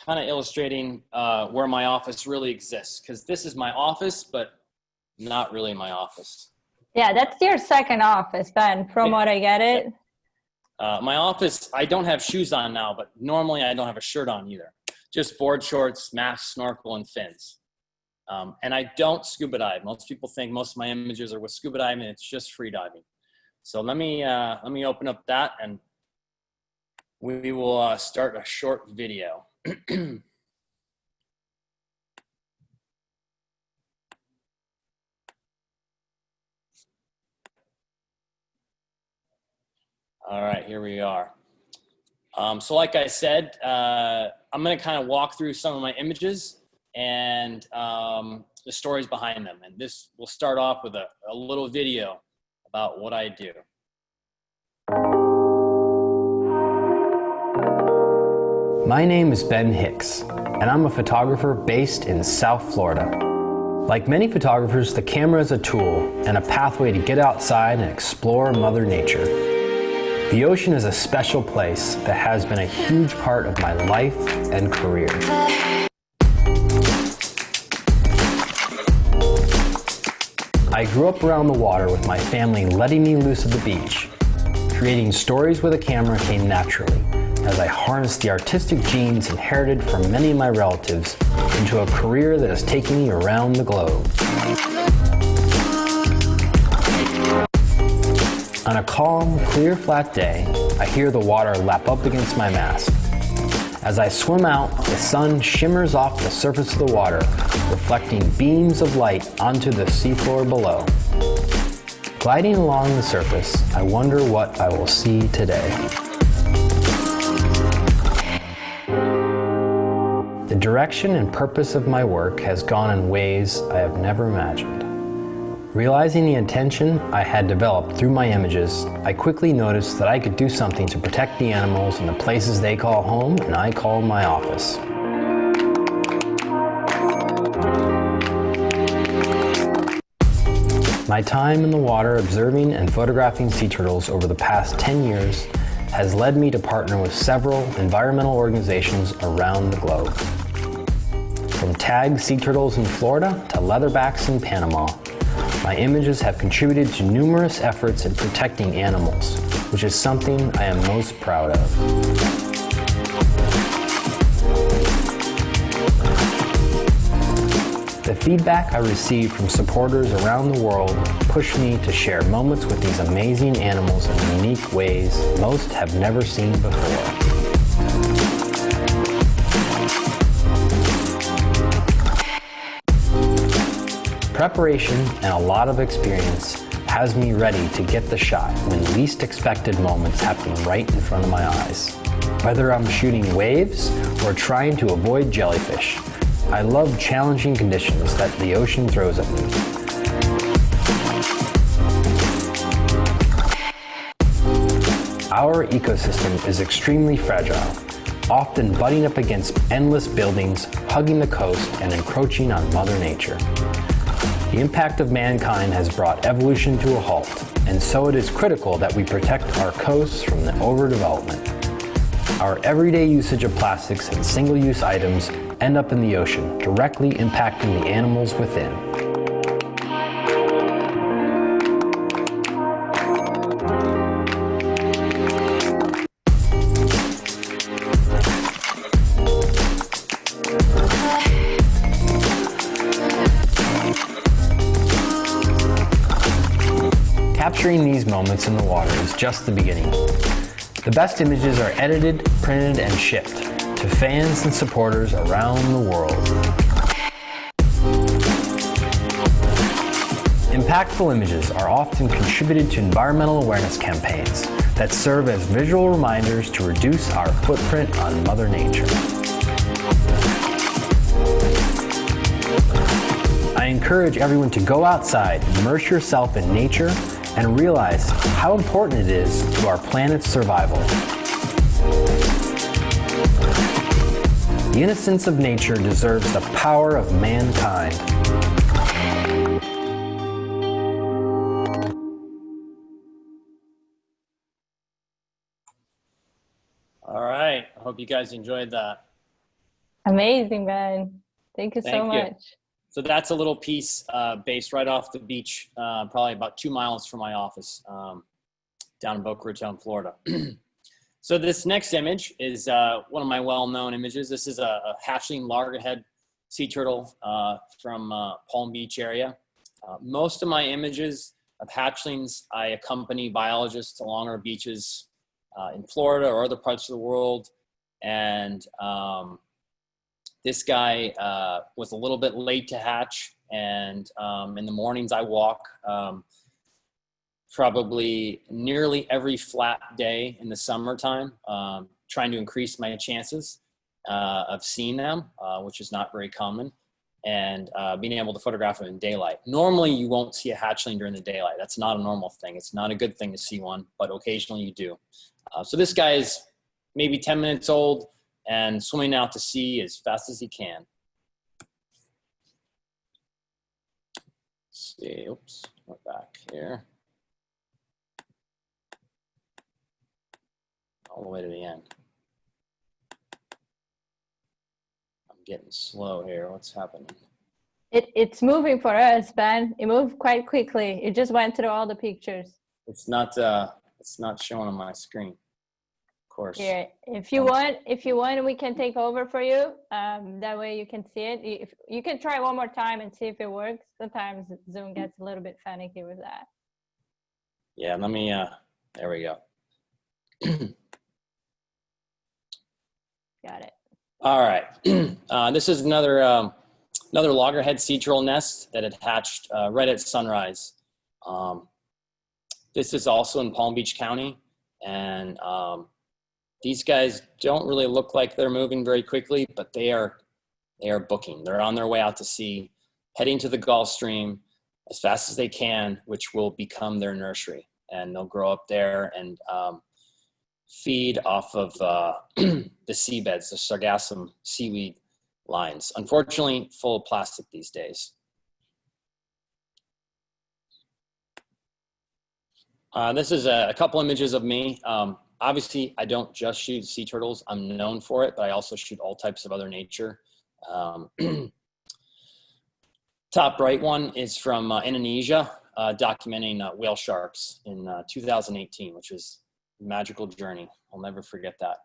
kind of illustrating where my office really exists, because this is my office, but not really my office. Yeah, that's your second office, Ben, from what I get it. My office, I don't have shoes on now, but normally I don't have a shirt on either. Just board shorts, mask, snorkel, and fins. And I don't scuba dive. Most people think most of my images are with scuba diving. It's just free diving. So let me open up that, and we will start a short video. All right, here we are. So like I said, I'm going to kind of walk through some of my images and the stories behind them. And this will start off with a little video about what I do. My name is Ben Hicks, and I'm a photographer based in South Florida. Like many photographers, the camera is a tool and a pathway to get outside and explore Mother Nature. The ocean is a special place that has been a huge part of my life and career. I grew up around the water with my family letting me loose at the beach. Creating stories with a camera came naturally, as I harnessed the artistic genes inherited from many of my relatives into a career that has taken me around the globe. On a calm, clear, flat day, I hear the water lap up against my mask. As I swim out, the sun shimmers off the surface of the water, reflecting beams of light onto the seafloor below. Gliding along the surface, I wonder what I will see today. The direction and purpose of my work has gone in ways I have never imagined. Realizing the intention I had developed through my images, I quickly noticed that I could do something to protect the animals in the places they call home and I call my office. My time in the water observing and photographing sea turtles over the past 10 years has led me to partner with several environmental organizations around the globe. From tagged sea turtles in Florida to leatherbacks in Panama, my images have contributed to numerous efforts in protecting animals, which is something I am most proud of. The feedback I receive from supporters around the world pushed me to share moments with these amazing animals in unique ways most have never seen before. Preparation and a lot of experience has me ready to get the shot when least expected moments happen right in front of my eyes. Whether I'm shooting waves or trying to avoid jellyfish, I love challenging conditions that the ocean throws at me. Our ecosystem is extremely fragile, often butting up against endless buildings, hugging the coast, and encroaching on Mother Nature. The impact of mankind has brought evolution to a halt, and so it is critical that we protect our coasts from the overdevelopment. Our everyday usage of plastics and single-use items end up in the ocean, directly impacting the animals within. Capturing these moments in the water is just the beginning. The best images are edited, printed, and shipped to fans and supporters around the world. Impactful images are often contributed to environmental awareness campaigns that serve as visual reminders to reduce our footprint on Mother Nature. I encourage everyone to go outside, immerse yourself in nature, and realize how important it is to our planet's survival. The innocence of nature deserves the power of mankind. All right. I hope you guys enjoyed that. Amazing, Ben. Thank you so Thank you. much. So that's a little piece based right off the beach, probably about 2 miles from my office down in Boca Raton, Florida. So this next image is one of my well-known images. This is a hatchling loggerhead sea turtle from Palm Beach area. Most of my images of hatchlings, I accompany biologists along our beaches in Florida or other parts of the world. And this guy was a little bit late to hatch. And in the mornings I walk probably nearly every flat day in the summertime, trying to increase my chances of seeing them, which is not very common, and being able to photograph them in daylight. Normally you won't see a hatchling during the daylight. That's not a normal thing. It's not a good thing to see one, but occasionally you do. So this guy is maybe 10 minutes old and swimming out to sea as fast as he can. Let's see, oops, we're back here. All the way to the end. I'm getting slow here. What's happening? It's moving for us, Ben. It moved quite quickly. It just went through all the pictures. It's not showing on my screen. Of course. Yeah, if you want, we can take over for you. That way you can see it. If you can try one more time and see if it works. Sometimes Zoom gets a little bit finicky with that. Yeah, let me. There we go. Got it. All right. This is another loggerhead sea turtle nest that had hatched right at sunrise. This is also in Palm Beach County, and these guys don't really look like they're moving very quickly, but they are booking. They're on their way out to sea, heading to the Gulf Stream as fast as they can, which will become their nursery, and they'll grow up there and feed off of the seabeds, the sargassum seaweed lines. Unfortunately, full of plastic these days. This is a couple images of me. Obviously, I don't just shoot sea turtles. I'm known for it, but I also shoot all types of other nature. Top right one is from Indonesia, documenting whale sharks in 2018, which was a magical journey. I'll never forget that.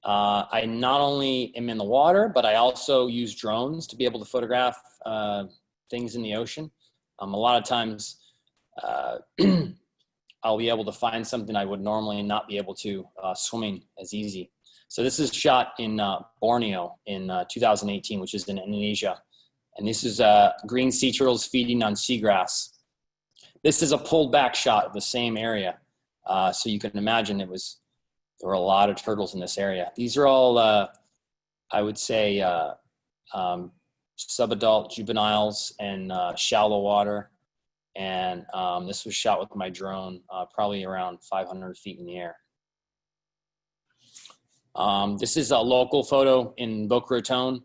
I not only am in the water, but I also use drones to be able to photograph things in the ocean. A lot of times, I'll be able to find something I would normally not be able to swimming as easy. So this is shot in Borneo in 2018, which is in Indonesia. And this is green sea turtles feeding on seagrass. This is a pulled back shot of the same area. So you can imagine there were a lot of turtles in this area. These are all, I would say, subadult juveniles and shallow water. And this was shot with my drone, probably around 500 feet in the air. This is a local photo in Boca Raton,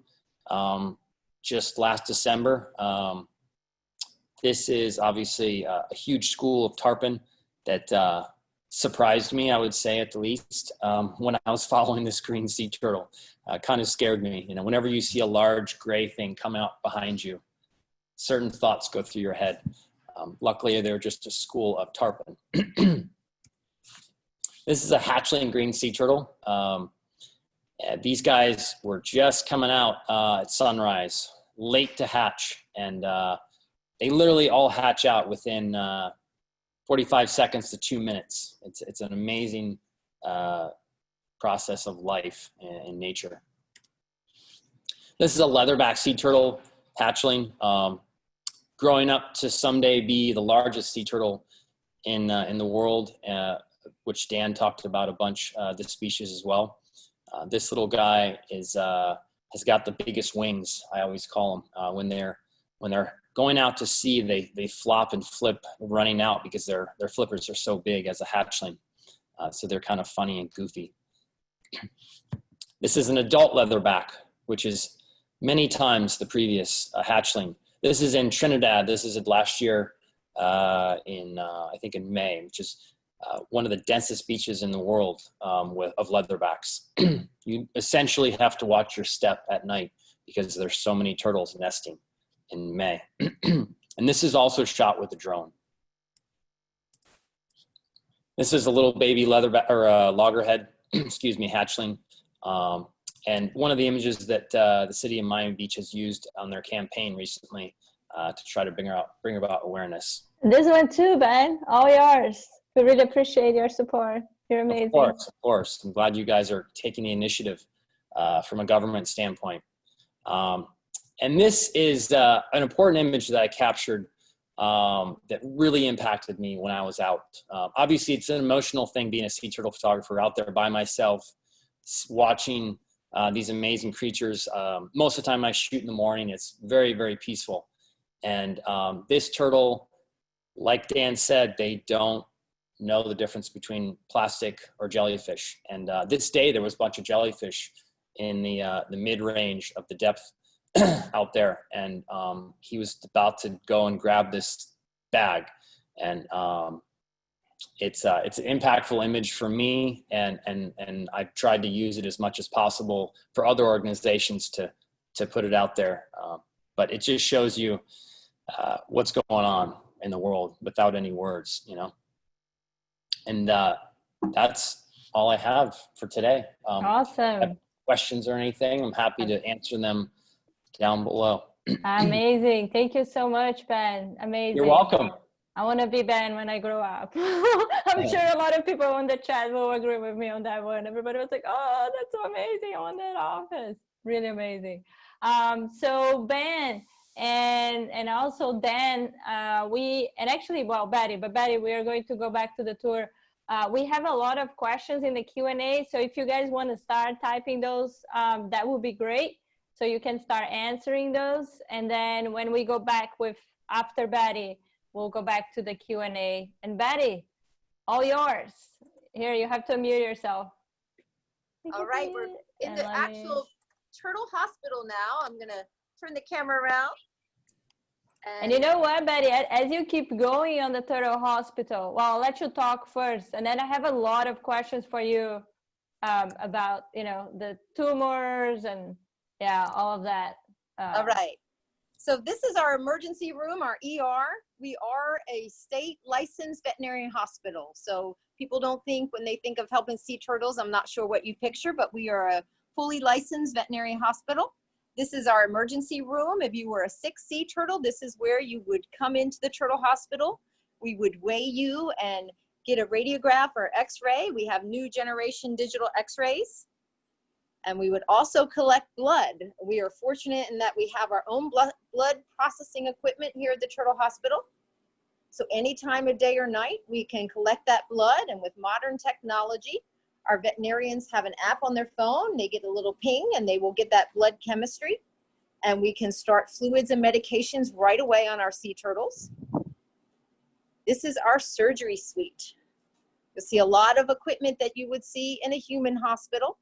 just last December. This is obviously a huge school of tarpon that surprised me, I would say at the least, when I was following this green sea turtle. Kind of scared me. You know, whenever you see a large gray thing come out behind you, certain thoughts go through your head. Luckily, they're just a school of tarpon. This is a hatchling green sea turtle. These guys were just coming out at sunrise, late to hatch, and they literally all hatch out within 45 seconds to 2 minutes. It's an amazing process of life in nature. This is a leatherback sea turtle hatchling. Growing up to someday be the largest sea turtle in the world, which Dan talked about a bunch, this species as well. This little guy has got the biggest wings, I always call them. When they're going out to sea, they flop and flip running out because their flippers are so big as a hatchling. So they're kind of funny and goofy. This is an adult leatherback, which is many times the previous hatchling. This is in Trinidad. This is last year I think in May, which is one of the densest beaches in the world of leatherbacks. You essentially have to watch your step at night because there's so many turtles nesting in May. And this is also shot with a drone. This is a little baby leatherback or loggerhead, excuse me, hatchling. And one of the images that the city of Miami Beach has used on their campaign recently to try to bring about awareness. This one too, Ben, all yours. We really appreciate your support. You're amazing. Of course. I'm glad you guys are taking the initiative from a government standpoint. And this is an important image that I captured that really impacted me when I was out. Obviously, it's an emotional thing being a sea turtle photographer out there by myself, watching these amazing creatures. Most of the time I shoot in the morning. It's very, very peaceful. And this turtle, like Dan said, they don't know the difference between plastic or jellyfish. And this day there was a bunch of jellyfish in the mid-range of the depth out there. And he was about to go and grab this bag. And it's an impactful image for me. And I've tried to use it as much as possible for other organizations to put it out there. But it just shows you what's going on in the world without any words, you know? And that's all I have for today. Awesome. Questions or anything, I'm happy to answer them down below. Amazing. Thank you so much, Ben. Amazing. You're welcome. I want to be Ben when I grow up. I'm sure a lot of people on the chat will agree with me on that one. Everybody was like, oh, that's so amazing. I want that office. Really amazing. So Ben and also Dan, Betty, we are going to go back to the tour. We have a lot of questions in the Q&A. So if you guys want to start typing those, that would be great. So you can start answering those. And then when we go back after Betty, we'll go back to the Q&A. And Betty, all yours. Here, you have to unmute yourself. All right, we're in the actual turtle hospital now. I'm gonna turn the camera around. And you know what, Betty, as you keep going on the turtle hospital, well, I'll let you talk first. And then I have a lot of questions for you about, you know, the tumors and yeah, all of that. All right. So this is our emergency room, our ER. We are a state licensed veterinary hospital. So people don't think when they think of helping sea turtles, I'm not sure what you picture, but we are a fully licensed veterinary hospital. This is our emergency room. If you were a sick sea turtle, this is where you would come into the turtle hospital. We would weigh you and get a radiograph or x-ray. We have new generation digital x-rays. And we would also collect blood. We are fortunate in that we have our own blood processing equipment here at the Turtle Hospital. So any time of day or night, we can collect that blood. And with modern technology, our veterinarians have an app on their phone. They get a little ping and they will get that blood chemistry. And we can start fluids and medications right away on our sea turtles. This is our surgery suite. You'll see a lot of equipment that you would see in a human hospital.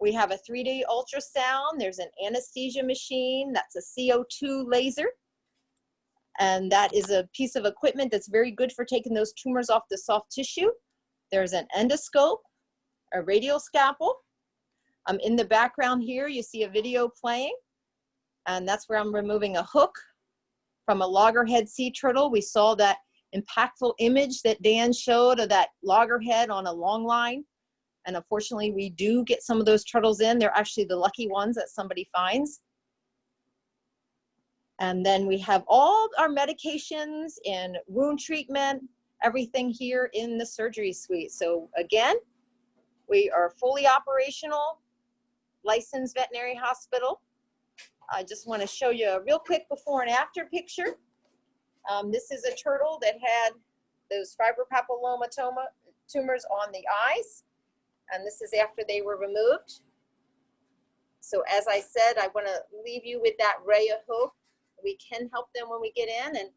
We have a 3D ultrasound. There's an anesthesia machine. That's a CO2 laser. And that is a piece of equipment that's very good for taking those tumors off the soft tissue. There's an endoscope, a radial scalpel. In the background here, you see a video playing. And that's where I'm removing a hook from a loggerhead sea turtle. We saw that impactful image that Dan showed of that loggerhead on a long line. And unfortunately, we do get some of those turtles in. They're actually the lucky ones that somebody finds. And then we have all our medications and wound treatment, everything here in the surgery suite. So again, we are fully operational, licensed veterinary hospital. I just want to show you a real quick before and after picture. This is a turtle that had those fibropapilloma tumors on the eyes. And this is after they were removed. So as I said, I want to leave you with that ray of hope. We can help them when we get in. And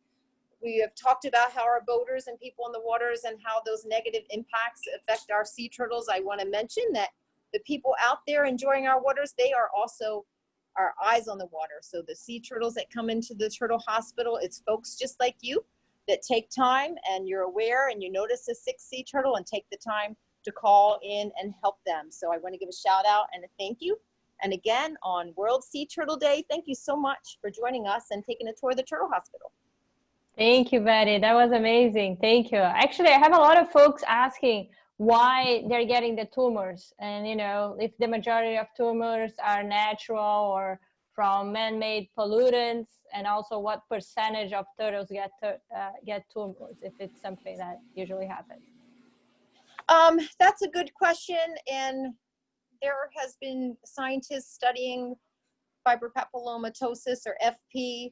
we have talked about how our boaters and people in the waters and how those negative impacts affect our sea turtles. I want to mention that the people out there enjoying our waters, they are also our eyes on the water. So the sea turtles that come into the turtle hospital, it's folks just like you that take time and you're aware and you notice a sick sea turtle and take the time to call in and help them. So I want to give a shout out and a thank you And again, on World Sea Turtle Day, thank you so much for joining us and taking a tour of the Turtle Hospital. Thank you, Betty. That was amazing. Thank you. Actually, I have a lot of folks asking why they're getting the tumors. And, you know, if the majority of tumors are natural or from man-made pollutants, and also what percentage of turtles get tumors, if it's something that usually happens. That's a good question. And there has been scientists studying fibropapillomatosis, or FP,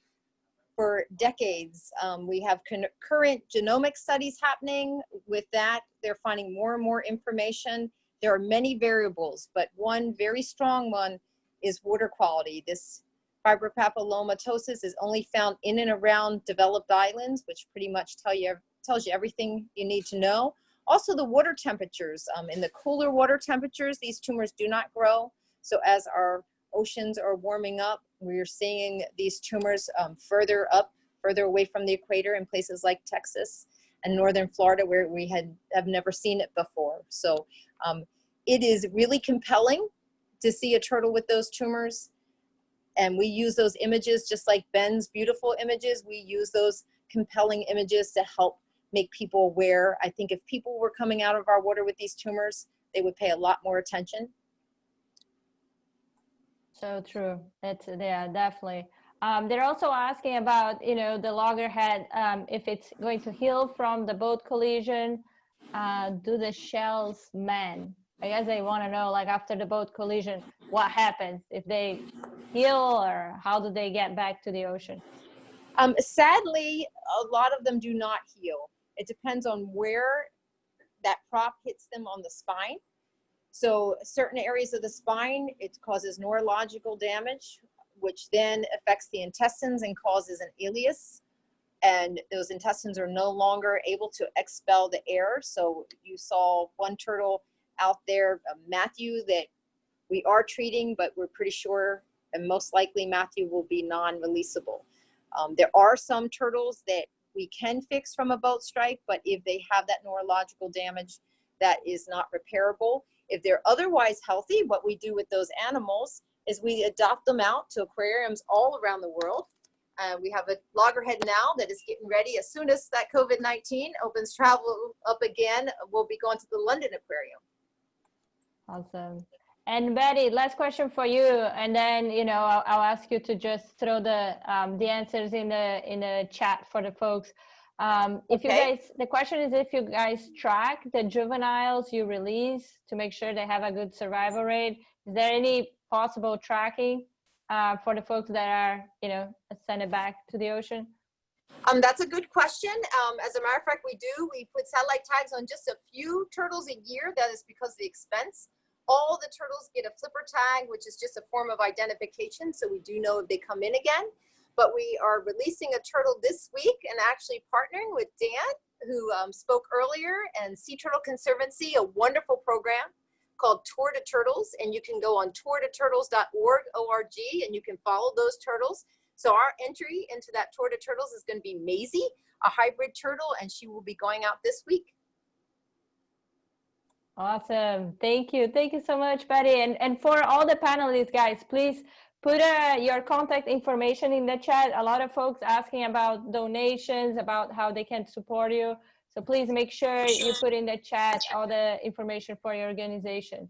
for decades. We have current genomic studies happening with that. They're finding more and more information. There are many variables, but one very strong one is water quality. This fibropapillomatosis is only found in and around developed islands, which pretty much tells you everything you need to know. Also, the water temperatures. In the cooler water temperatures, these tumors do not grow. So as our oceans are warming up, we're seeing these tumors further away from the equator in places like Texas and northern Florida, where we have never seen it before. So it is really compelling to see a turtle with those tumors. And we use those images, just like Ben's beautiful images, we use those compelling images to help make people aware. I think if people were coming out of our water with these tumors, they would pay a lot more attention. So true. Yeah, definitely. They're also asking about, you know, the loggerhead, if it's going to heal from the boat collision. Do the shells mend? I guess they want to know, like, after the boat collision, what happens if they heal, or how do they get back to the ocean? Sadly, a lot of them do not heal. It depends on where that prop hits them on the spine. So certain areas of the spine, it causes neurological damage, which then affects the intestines and causes an ileus. And those intestines are no longer able to expel the air. So you saw one turtle out there, Matthew, that we are treating, but we're pretty sure, and most likely Matthew will be non-releasable. There are some turtles that we can fix from a boat strike, but if they have that neurological damage, that is not repairable. If they're otherwise healthy, what we do with those animals is we adopt them out to aquariums all around the world. We have a loggerhead now that is getting ready. As soon as that COVID-19 opens travel up again, we'll be going to the London Aquarium. Awesome. And Betty, last question for you, and then, you know, I'll ask you to just throw the answers in the chat for the folks. If you guys, the question is if you guys track the juveniles you release to make sure they have a good survival rate. Is there any possible tracking for the folks that are, you know, send it back to the ocean? That's a good question. As a matter of fact, we put satellite tags on just a few turtles a year. That is because of the expense. All the turtles get a flipper tag, which is just a form of identification, so we do know if they come in again. But we are releasing a turtle this week and actually partnering with Dan, who spoke earlier, and Sea Turtle Conservancy, a wonderful program called Tour to Turtles. And you can go on tourtoturtles.org, and you can follow those turtles. So our entry into that Tour to Turtles is going to be Maisie, a hybrid turtle, and she will be going out this week. Awesome. Thank you. Thank you so much, Betty. And for all the panelists, guys, please put your contact information in the chat. A lot of folks asking about donations, about how they can support you. So please make sure you put in the chat all the information for your organization.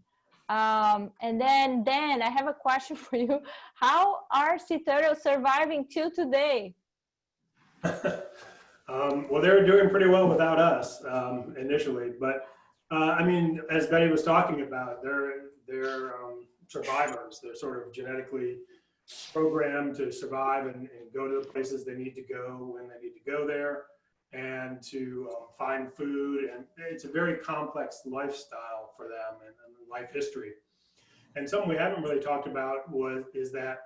And then, Dan, I have a question for you. How are sea turtles surviving till today? Well, they were doing pretty well without us initially, but I mean, as Betty was talking about, they're survivors. They're sort of genetically programmed to survive and go to the places they need to go when they need to go there, and to find food. And it's a very complex lifestyle for them and life history. And something we haven't really talked about is that,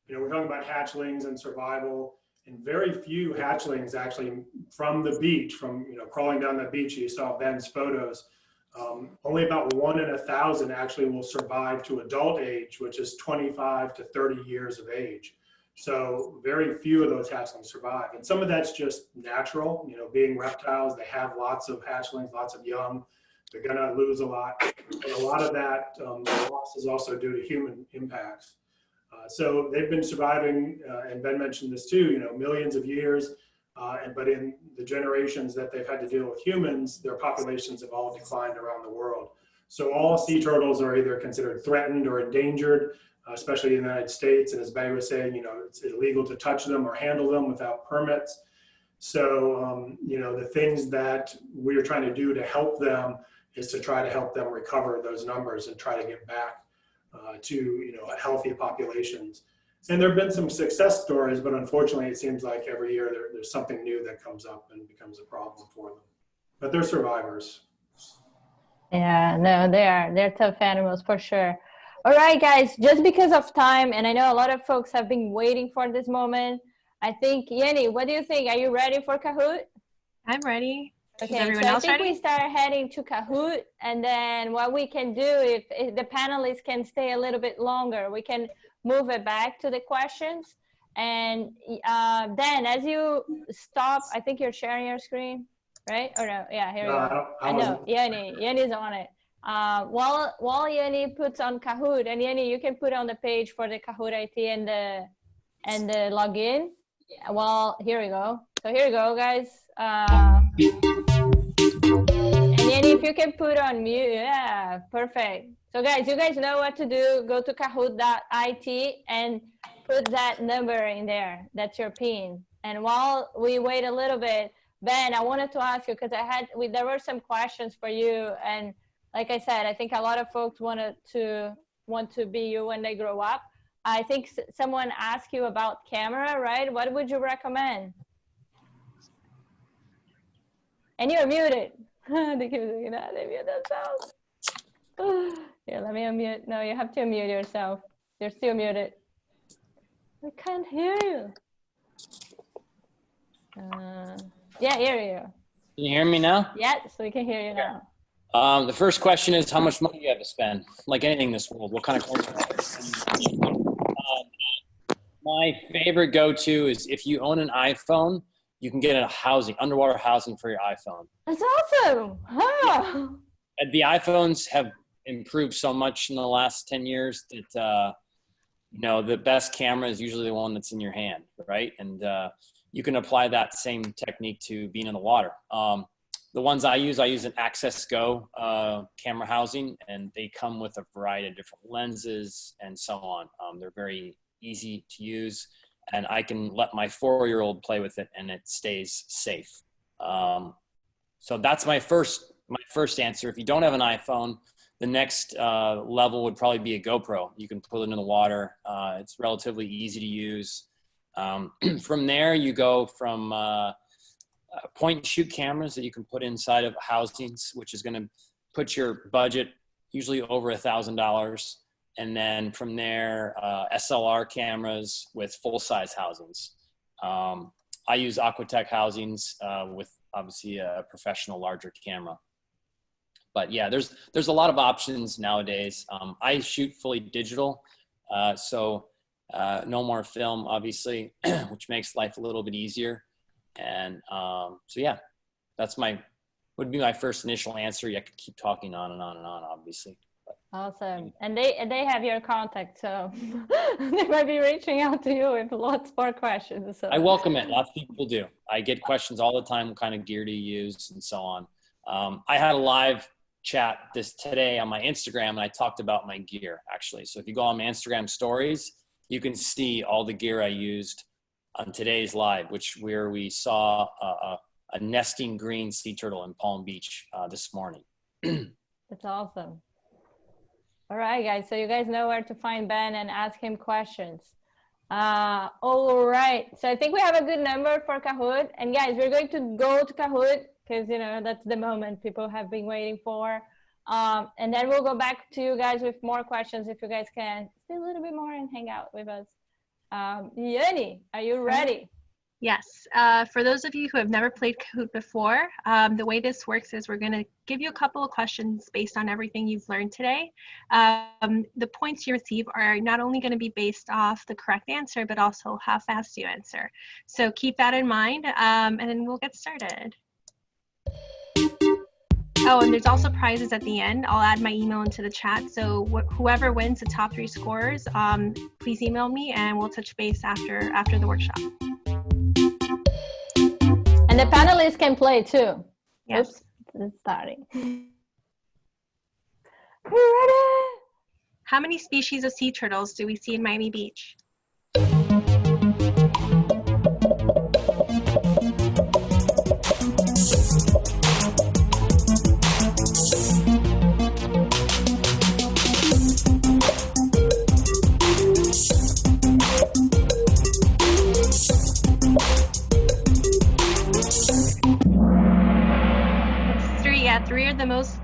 you know, we're talking about hatchlings and survival, and very few hatchlings actually from the beach, from, you know, crawling down the beach. You saw Ben's photos. Only about 1 in 1,000 actually will survive to adult age, which is 25 to 30 years of age. So very few of those hatchlings survive. And some of that's just natural, you know, being reptiles, they have lots of hatchlings, lots of young. they're going to lose a lot. And a lot of that loss is also due to human impacts. So they've been surviving, and Ben mentioned this too, millions of years. But in the generations that they've had to deal with humans, their populations have all declined around the world. So all sea turtles are either considered threatened or endangered, especially in the United States. And as Ben was saying, it's illegal to touch them or handle them without permits. So, the things that we're trying to do to help them is to try to help them recover those numbers and try to get back to, healthy populations. And there have been some success stories, but unfortunately, it seems like every year there's something new that comes up and becomes a problem for them. But they're survivors. Yeah, no, they're tough animals for sure. All right, guys, just because of time, and I know a lot of folks have been waiting for this moment, I think, Yenny, what do you think? Are you ready for Kahoot? I'm ready. Okay, Is everyone so else I think ready? we start heading to Kahoot, and then what we can do, if the panelists can stay a little bit longer, we can move it back to the questions. And then as you stop, I think you're sharing your screen, right? Or no? Yeah, here we go. I know, Yenny's on it. While Yenny puts on Kahoot, and Yenny, you can put on the page for the Kahoot ID and the login. Well, here we go. So here we go, guys. And Yenny, if you can put on mute, yeah, perfect. So guys, you guys know what to do. Go to kahoot.it and put that number in there. That's your PIN. And while we wait a little bit, Ben, I wanted to ask you, because there were some questions for you. And like I said, I think a lot of folks want to be you when they grow up. I think someone asked you about camera, right? What would you recommend? And you're muted. They keep doing that. They mute themselves. Here, let me unmute. No, you have to unmute yourself. You're still muted. I can't hear you. Yeah, hear you. Can you hear me now? Yes, we can hear you now. The first question is, how much money do you have to spend? Like anything in this world, what kind of clothes? My favorite go-to is if you own an iPhone, you can get underwater housing for your iPhone. That's awesome. Huh. The iPhones have improved so much in the last 10 years that, the best camera is usually the one that's in your hand, right? And you can apply that same technique to being in the water. The ones I use an Access Go camera housing, and they come with a variety of different lenses and so on. They're very easy to use, and I can let my 4-year-old play with it and it stays safe. So that's my first answer. If you don't have an iPhone, the next level would probably be a GoPro. You can put it in the water. It's relatively easy to use. From there, you go from point and shoot cameras that you can put inside of housings, which is going to put your budget usually over $1,000. And then from there, SLR cameras with full-size housings. I use Aquatech housings with obviously a professional larger camera. But yeah, there's a lot of options nowadays. I shoot fully digital, so no more film, obviously, which makes life a little bit easier. And so yeah, would be my first initial answer. I could keep talking on and on and on, obviously. Awesome. And they have your contact, so they might be reaching out to you with lots more questions. So. I welcome it. Lots of people do. I get questions all the time. What kind of gear do you use and so on. I had a live chat today on my Instagram, and I talked about my gear, actually. So if you go on my Instagram stories, you can see all the gear I used on today's live, where we saw a nesting green sea turtle in Palm Beach this morning. That's awesome. All right, guys. So you guys know where to find Ben and ask him questions. All right. So I think we have a good number for Kahoot. And guys, we're going to go to Kahoot because, that's the moment people have been waiting for. And then we'll go back to you guys with more questions if you guys can stay a little bit more and hang out with us. Yenny, are you ready? Yes. For those of you who have never played Kahoot before, the way this works is we're going to give you a couple of questions based on everything you've learned today. The points you receive are not only going to be based off the correct answer, but also how fast you answer. So keep that in mind, and then we'll get started. Oh, and there's also prizes at the end. I'll add my email into the chat. So whoever wins the top 3 scores, please email me and we'll touch base after the workshop. And the panelists can play too. Yes. Oops, it's starting. We're ready. How many species of sea turtles do we see in Miami Beach?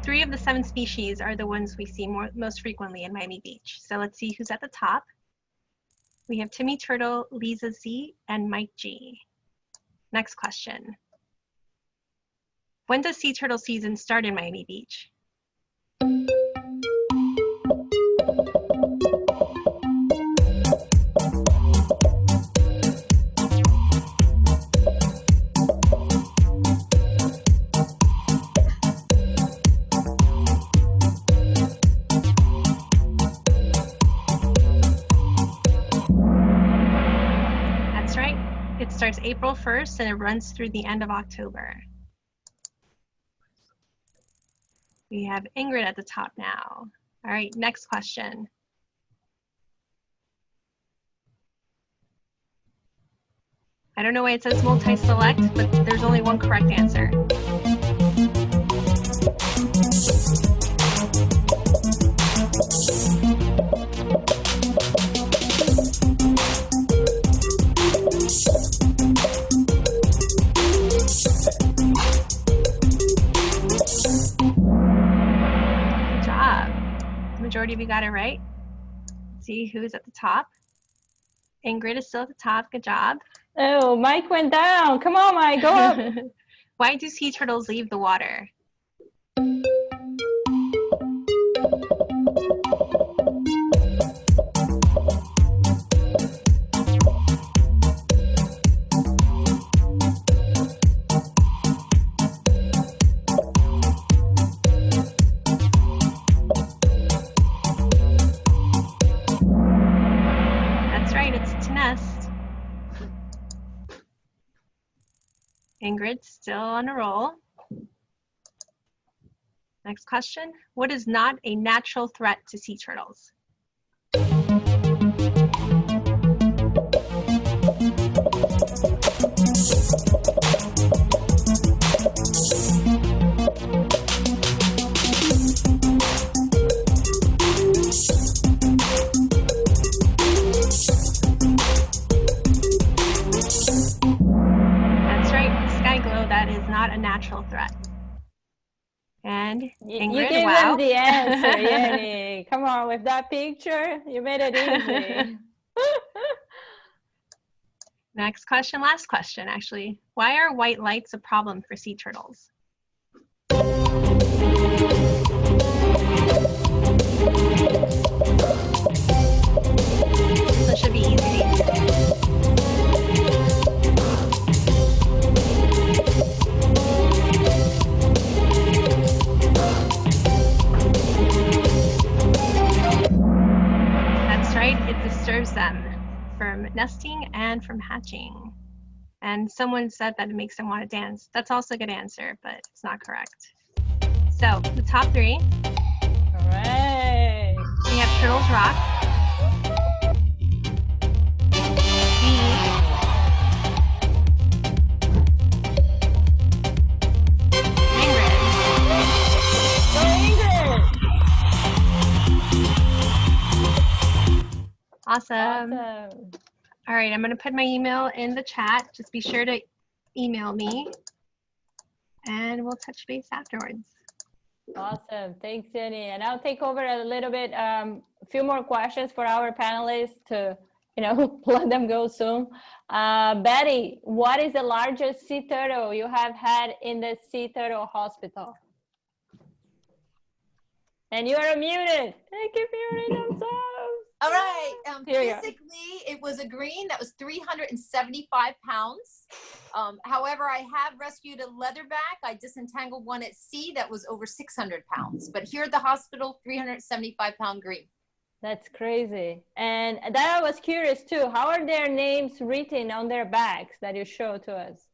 Three of the 7 species are the ones we see most frequently in Miami Beach. So let's see who's at the top. We have Timmy Turtle, Lisa Z, and Mike G. Next question. When does sea turtle season start in Miami Beach? It starts April 1st and it runs through the end of October. We have Ingrid at the top now. All right, next question. I don't know why it says multi-select, but there's only one correct answer. Majority of you got it right. Let's see who's at the top. Ingrid is still at the top. Good job. Oh, Mike went down. Come on, Mike, go up. Why do sea turtles leave the water? Ingrid, still on a roll. Next question. What is not a natural threat to sea turtles? Not a natural threat. And Ingrid, you gave wow. them the answer, Yenny. Come on, with that picture, you made it easy. Next question, last question, actually. Why are white lights a problem for sea turtles? This should be easy. Disturbs them from nesting and from hatching. And someone said that it makes them want to dance. That's also a good answer, but it's not correct. So the top 3. All right. We have Turtles Rock. Awesome. All right, I'm going to put my email in the chat. Just be sure to email me and we'll touch base afterwards. Awesome. Thanks, Jenny. And I'll take over a little bit, a few more questions for our panelists to, let them go soon. Betty, what is the largest sea turtle you have had in the Sea Turtle Hospital? And you are muted. They keep muting themselves. All right. Here you go. Physically, it was a green that was 375 pounds. However, I have rescued a leatherback. I disentangled one at sea that was over 600 pounds. But here at the hospital, 375-pound green. That's crazy. And that I was curious too. How are their names written on their backs that you show to us?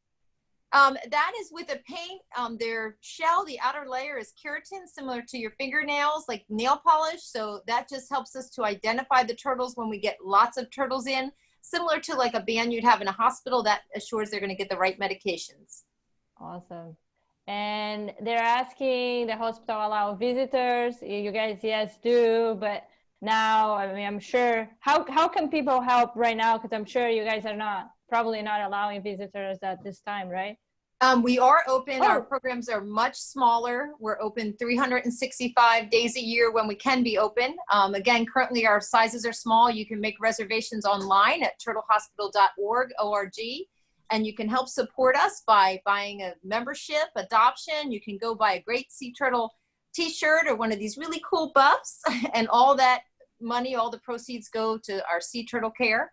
That is with a paint. Their shell, the outer layer is keratin, similar to your fingernails, like nail polish. So that just helps us to identify the turtles when we get lots of turtles in, similar to like a band you'd have in a hospital that assures they're going to get the right medications. Awesome. And they're asking the hospital allow visitors. You guys, yes, do. But now, I mean, I'm sure, how can people help right now? Because I'm sure you guys are probably not allowing visitors at this time, right? We are open. Our programs are much smaller. We're open 365 days a year when we can be open. Again, currently our sizes are small. You can make reservations online at turtlehospital.org, and you can help support us by buying a membership, adoption. You can go buy a great sea turtle t-shirt or one of these really cool buffs, and all that money, all the proceeds go to our sea turtle care.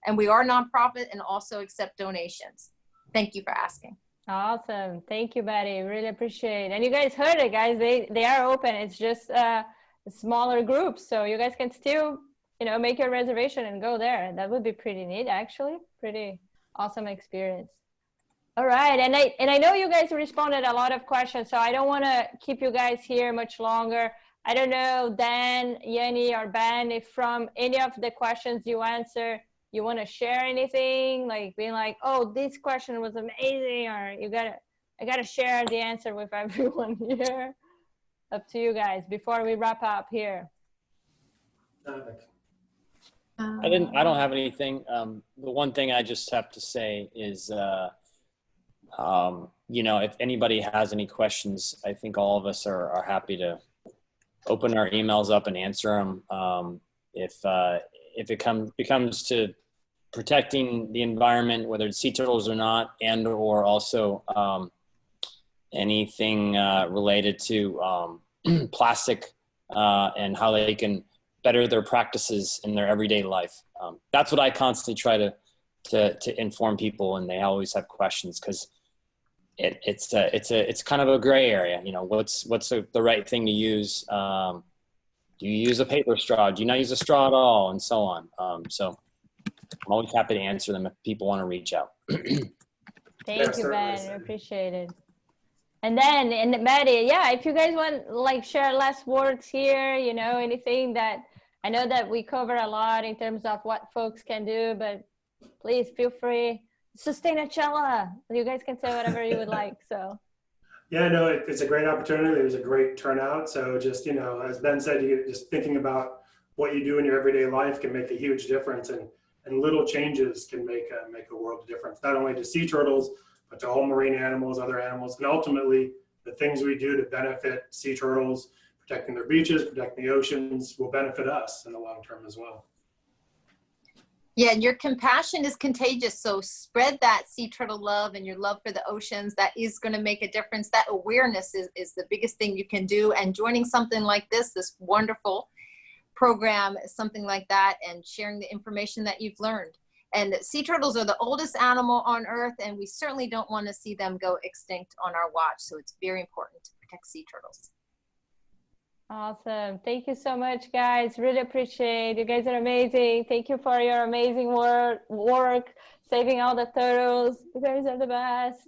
And we are nonprofit and also accept donations. Thank you for asking. Awesome. Thank you, Betty. Really appreciate it. And you guys heard it, guys. They are open. It's just a smaller group. So you guys can still, you know, make your reservation and go there. That would be pretty neat, actually. Pretty awesome experience. All right. And I know you guys responded a lot of questions, so I don't want to keep you guys here much longer. I don't know, Dan, Yanni, or Ben, if from any of the questions you answer, you want to share anything, like being like, oh, this question was amazing, or I gotta share the answer with everyone here. Up to you guys before we wrap up here. I don't have anything. The one thing I just have to say is, you know, if anybody has any questions, I think all of us are happy to open our emails up and answer them. If it becomes to protecting the environment, whether it's sea turtles or not, and or also anything related to plastic and how they can better their practices in their everyday life. That's what I constantly try to inform people, and they always have questions, because it's kind of a gray area. You know, what's the right thing to use? Do you use a paper straw? Do you not use a straw at all? And so on. So I'm always happy to answer them if people want to reach out. Thank you, Ben. I appreciate it. And then, and Betty, yeah, if you guys want, like, share last words here, you know, anything that, I know that we cover a lot in terms of what folks can do, but please feel free. Sustainachella. You guys can say whatever you would like, so. Yeah, no, it's a great opportunity. There's a great turnout. So just, you know, as Ben said, just thinking about what you do in your everyday life can make a huge difference, and little changes can make a world of difference, not only to sea turtles, but to all marine animals, other animals, and ultimately the things we do to benefit sea turtles, protecting their beaches, protecting the oceans, will benefit us in the long term as well. Yeah, and your compassion is contagious. So spread that sea turtle love and your love for the oceans. That is going to make a difference. That awareness is the biggest thing you can do. And joining something like this wonderful program, something like that, and sharing the information that you've learned. And sea turtles are the oldest animal on Earth, and we certainly don't want to see them go extinct on our watch. So it's very important to protect sea turtles. Awesome. Thank you so much, guys. Really appreciate it. You guys are amazing. Thank you for your amazing work saving all the turtles. You guys are the best.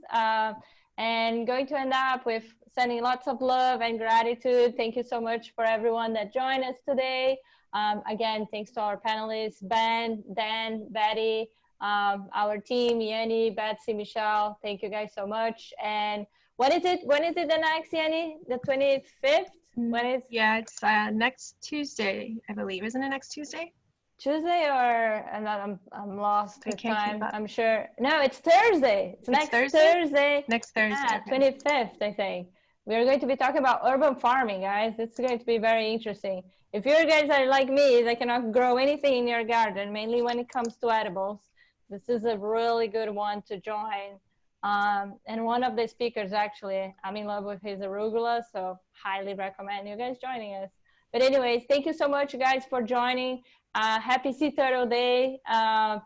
And going to end up with sending lots of love and gratitude. Thank you so much for everyone that joined us today. Again, thanks to our panelists, Ben, Dan, Betty, our team, Yanni, Betsy, Michelle. Thank you guys so much. And when is it the next, Yanni? The 25th? When is? Yeah, it's next Tuesday, I believe. Isn't it next Tuesday? Tuesday, or I'm lost with time. Keep up. I'm sure. No, it's Thursday. It's next Thursday. Next Thursday. Yeah, 25th, I think. We're going to be talking about urban farming, guys. It's going to be very interesting. If you guys are like me, that cannot grow anything in your garden, mainly when it comes to edibles, this is a really good one to join. And one of the speakers, actually, I'm in love with his arugula, so highly recommend you guys joining us. But anyways, thank you so much, guys, for joining. Happy Sea Turtle Day.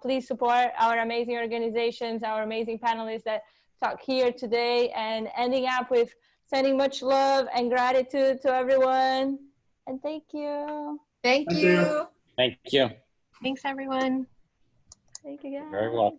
Please support our amazing organizations, our amazing panelists that talk here today, and ending up with sending much love and gratitude to everyone. And thank you. Thank Thank you. you. Thank you. Thanks, everyone. Thank you, guys. Very well.